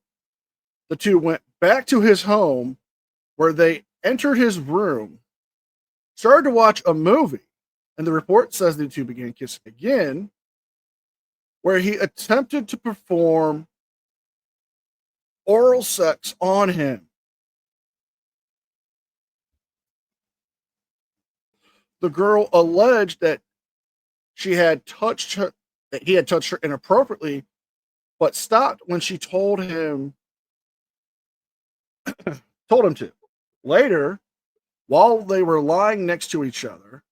the two went back to his home, where they entered his room, started to watch a movie, and the report says the two began kissing again, where he attempted to perform oral sex on him. the girl alleged that he had touched her inappropriately, but stopped when she told him to. Later, while they were lying next to each other,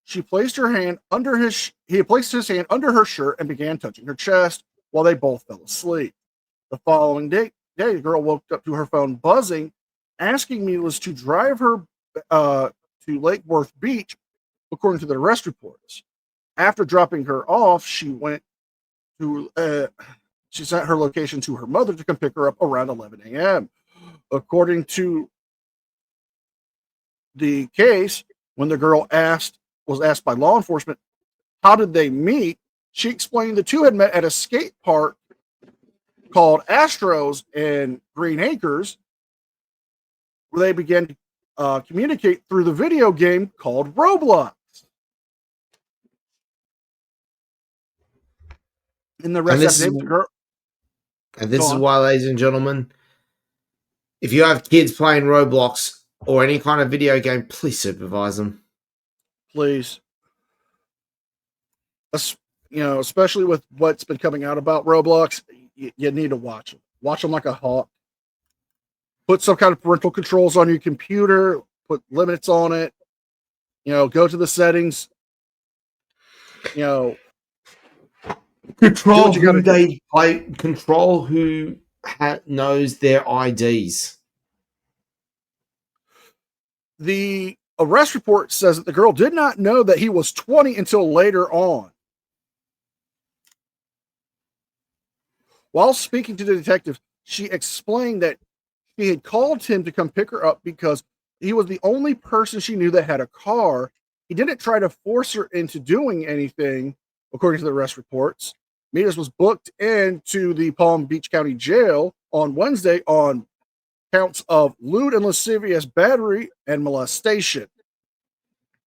he placed his hand under her shirt and began touching her chest while they both fell asleep. The following day, the girl woke up to her phone buzzing, asking Milas to drive her to Lake Worth Beach, according to the arrest reports. After dropping her off, she sent her location to her mother to come pick her up around 11 a.m. According to the case, when the girl was asked by law enforcement, how did they meet? She explained the two had met at a skate park called Astros in Green Acres, where they began to communicate through the video game called Roblox. In the rest of the girl.
And this is why, ladies and gentlemen, if you have kids playing Roblox or any kind of video game, please supervise them.
Please. Especially with what's been coming out about Roblox, you need to watch them. Watch them like a hawk. Put some kind of parental controls on your computer. Put limits on it. Go to the settings.
Control who they play. Control who knows their IDs.
The arrest report says that the girl did not know that he was 20 until later on. While speaking to the detective, she explained that she had called him to come pick her up because he was the only person she knew that had a car. He didn't try to force her into doing anything, according to the arrest reports. Milas was booked into the Palm Beach County Jail on Wednesday on counts of lewd and lascivious battery and molestation.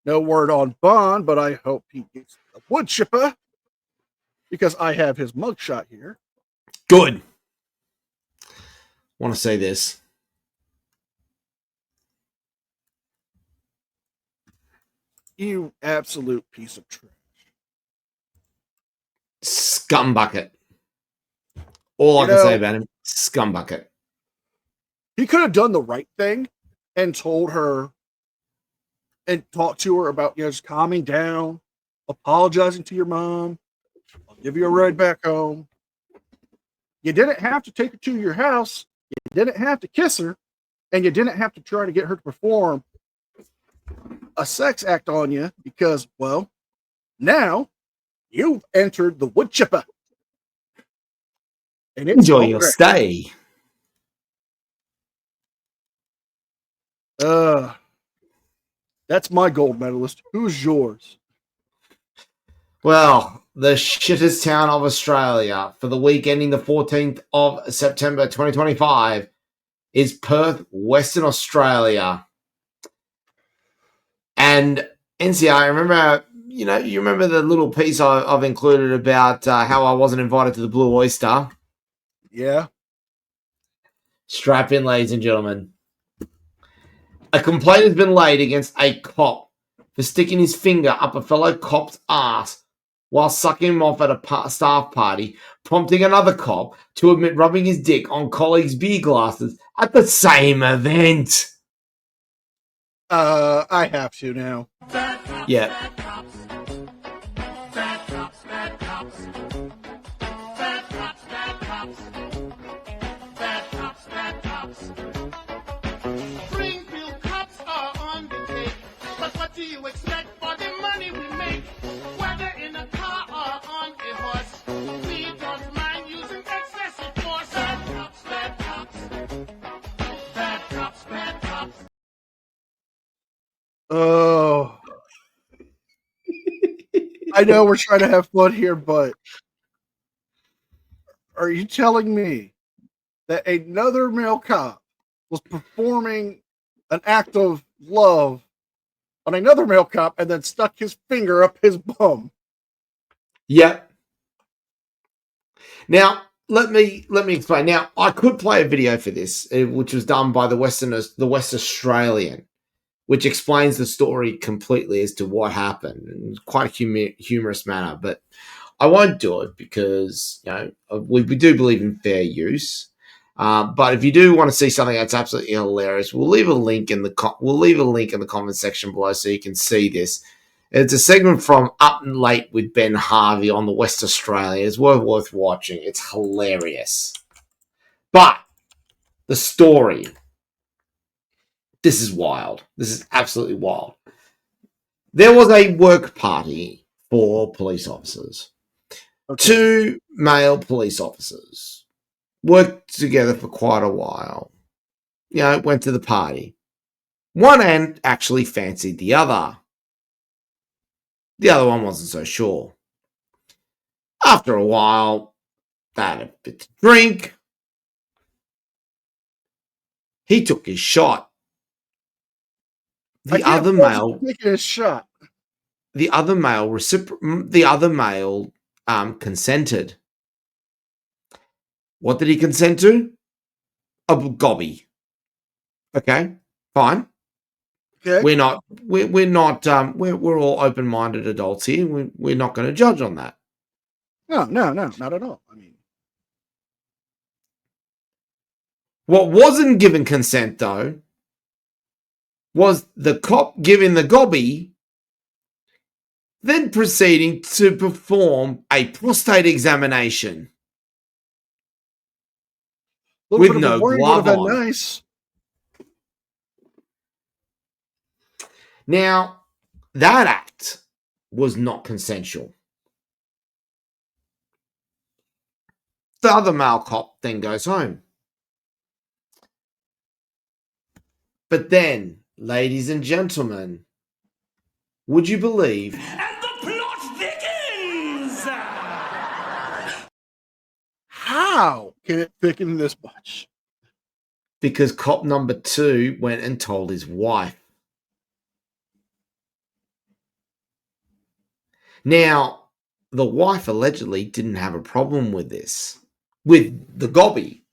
No word on bond, but I hope he gets the wood chipper because I have his mugshot here.
Good. Want to say this.
You absolute piece of trash.
Scumbucket. All I can say about him, scumbucket.
He could have done the right thing and told her and talked to her about, just calming down, apologizing to your mom. I'll give you a ride back home. You didn't have to take her to your house. You didn't have to kiss her. And you didn't have to try to get her to perform a sex act on you because, well, now you've entered the wood chipper. And
enjoy your stay.
That's my gold medalist. Who's yours?
Well, the shittest town of Australia for the week ending the 14th of September 2025 is Perth, Western Australia. And NCR, remember, you remember the little piece I've included about how I wasn't invited to the Blue Oyster?
Yeah.
Strap in, ladies and gentlemen. A complaint has been laid against a cop for sticking his finger up a fellow cop's ass while sucking him off at a staff party, prompting another cop to admit rubbing his dick on colleagues' beer glasses at the same event.
I have to now.
Yeah.
Springfield cops are on the take. But what do you expect for the money we make? Whether in a car or on a horse, we don't mind using excessive force. Bad cops, bad cops. Bad cops, bad cops.
Oh. I know we're trying to have fun here, but are you telling me that another male cop was performing an act of love on another male cop and then stuck his finger up his bum?
Yeah. Now, let me explain. Now, I could play a video for this, which was done by the West Australian. which explains the story completely as to what happened in quite a humorous manner. But I won't do it because we do believe in fair use. But if you do want to see something that's absolutely hilarious, we'll leave a link in the comment section below so you can see this. It's a segment from Up and Late with Ben Harvey on the West Australia. It's worth watching. It's hilarious. But the story, this is wild. This is absolutely wild. There was a work party for police officers. Okay. 2 male police officers worked together for quite a while. Went to the party. One end actually fancied the other. The other one wasn't so sure. After a while, they had a bit to drink. He took his shot. The other male
taking his shot.
The other male consented. What did he consent to? A gobby. Okay, fine. Okay. We're all open-minded adults here. We're not going to judge on that.
No, not at all. I mean,
what wasn't given consent though was the cop giving the gobby, then proceeding to perform a prostate examination with no glove on.
Nice.
Now, that act was not consensual. The other male cop then goes home. But then, ladies and gentlemen, would you believe?
And the plot thickens!
How can it thicken this much?
Because cop number 2 went and told his wife. Now, the wife allegedly didn't have a problem with this, with the gobby.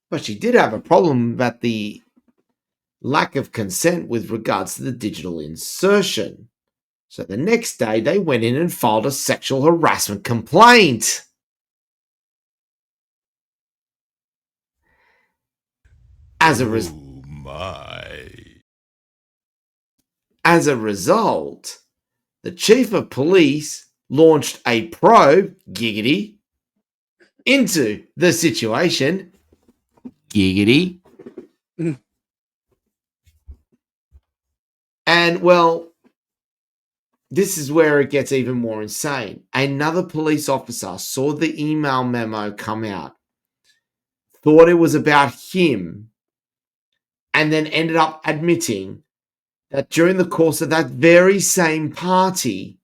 But she did have a problem about the lack of consent with regards to the digital insertion. So the next day, they went in and filed a sexual harassment complaint. As a result, the chief of police launched a probe, giggity, into the situation, giggity. And, well, this is where it gets even more insane. Another police officer saw the email memo come out, thought it was about him, and then ended up admitting that during the course of that very same party,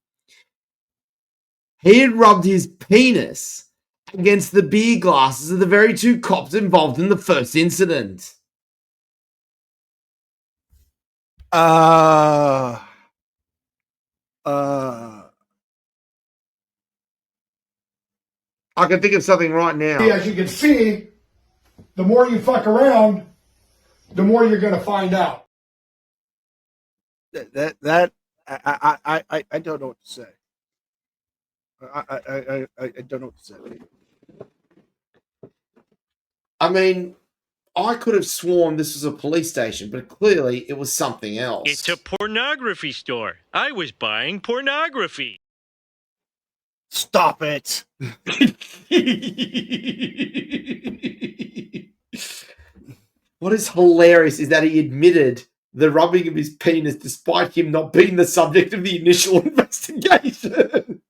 he had rubbed his penis against the beer glasses of the very 2 cops involved in the first incident.
I
can think of something right now.
As you can see, the more you fuck around, the more you're going to find out.
I don't know what to say. I don't know what to say.
I mean, I could have sworn this was a police station, but clearly it was something else.
It's a pornography store. I was buying pornography.
Stop it.
What is hilarious is that he admitted the rubbing of his penis despite him not being the subject of the initial investigation.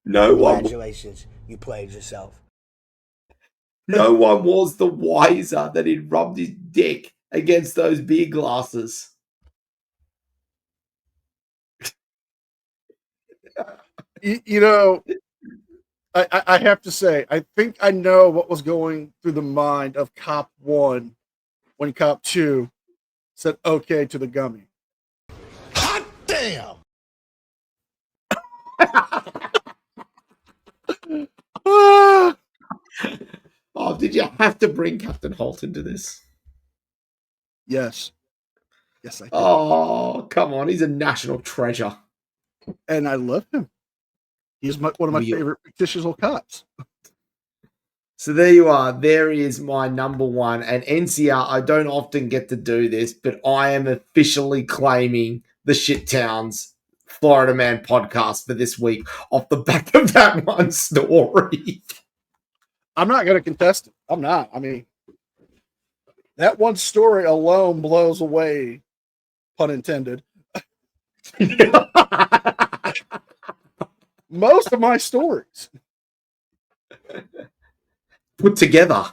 Congratulations, you played yourself.
No one was the wiser that he'd rubbed his dick against those beer glasses.
You know, I have to say, I think I know what was going through the mind of Cop 1 when Cop 2 said okay to the gummy.
Hot damn!
Oh, did you have to bring Captain Holt into this?
Yes. Yes, I did.
Oh, come on. He's a national treasure.
And I love him. He's one of my favorite fictitious old cops.
So there you are. There is my number one. And NCR, I don't often get to do this, but I am officially claiming the Shit Towns Florida Man podcast for this week off the back of that one story.
I'm not going to contest it. I'm not. I mean, that one story alone blows away, pun intended, most of my stories.
Put together.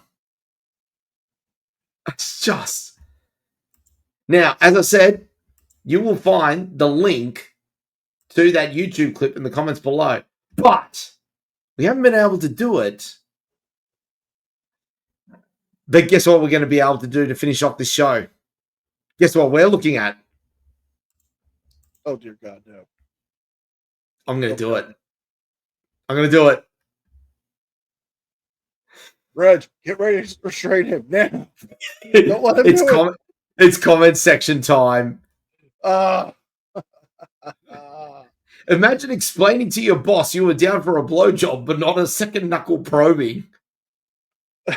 It's just... Now, as I said, you will find the link to that YouTube clip in the comments below. But we haven't been able to do it. But guess what we're going to be able to do to finish off this show? Guess what we're looking at?
Oh, dear God, no.
I'm going to do it. I'm going to do it.
Reg, get ready to restrain him now. Don't let him do it.
It's comment section time. Imagine explaining to your boss you were down for a blowjob, but not a second knuckle probing.
I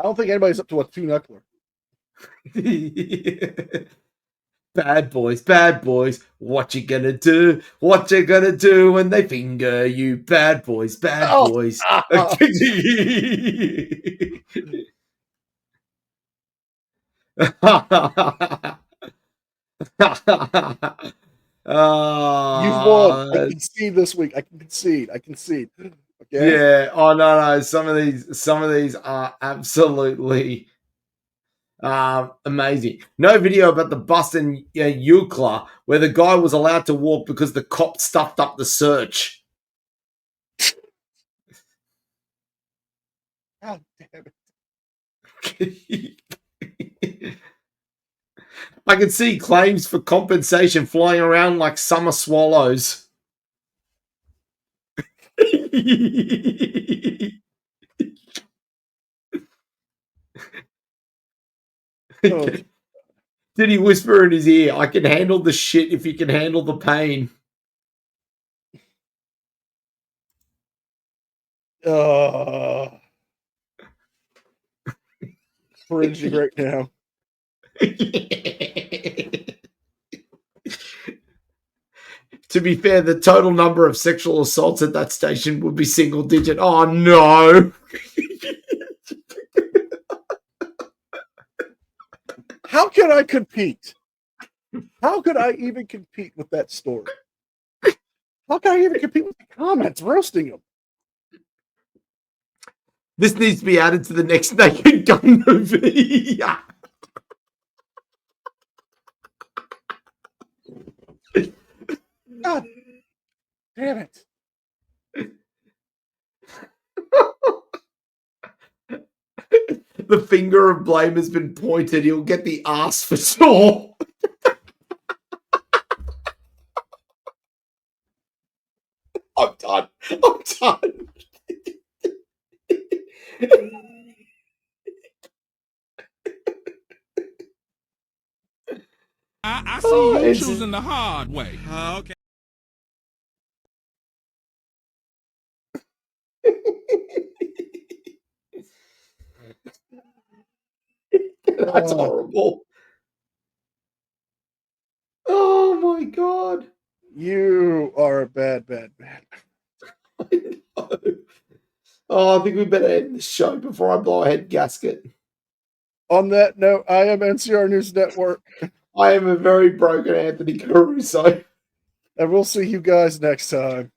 don't think anybody's up to a two-knuckler.
Bad boys, what you gonna do? What you gonna do when they finger you? Bad boys, boys.
You've won. I concede this week. I can concede. Okay?
Yeah. Oh no. Some of these are absolutely amazing. No video about the bust in Eucla where the guy was allowed to walk because the cop stuffed up the search.
God damn
it. I can see claims for compensation flying around like summer swallows.
Oh.
Did he whisper in his ear, I can handle the shit if you can handle the pain?
Cringing right now.
To be fair, the total number of sexual assaults at that station would be single digit. Oh no.
How could I compete? How could I even compete with that story? How can I even compete with the comments roasting them?
This needs to be added to the next Naked Gun movie.
God damn it.
The finger of blame has been pointed. He'll get the ass for sure. I'm done.
I see you choosing the hard way. Okay.
That's horrible. Oh my God.
You are a bad man.
Oh, I think we better end the show before I blow a head gasket.
On that note, I am NCR News Network.
I am a very broken Anthony Caruso.
And we'll see you guys next time.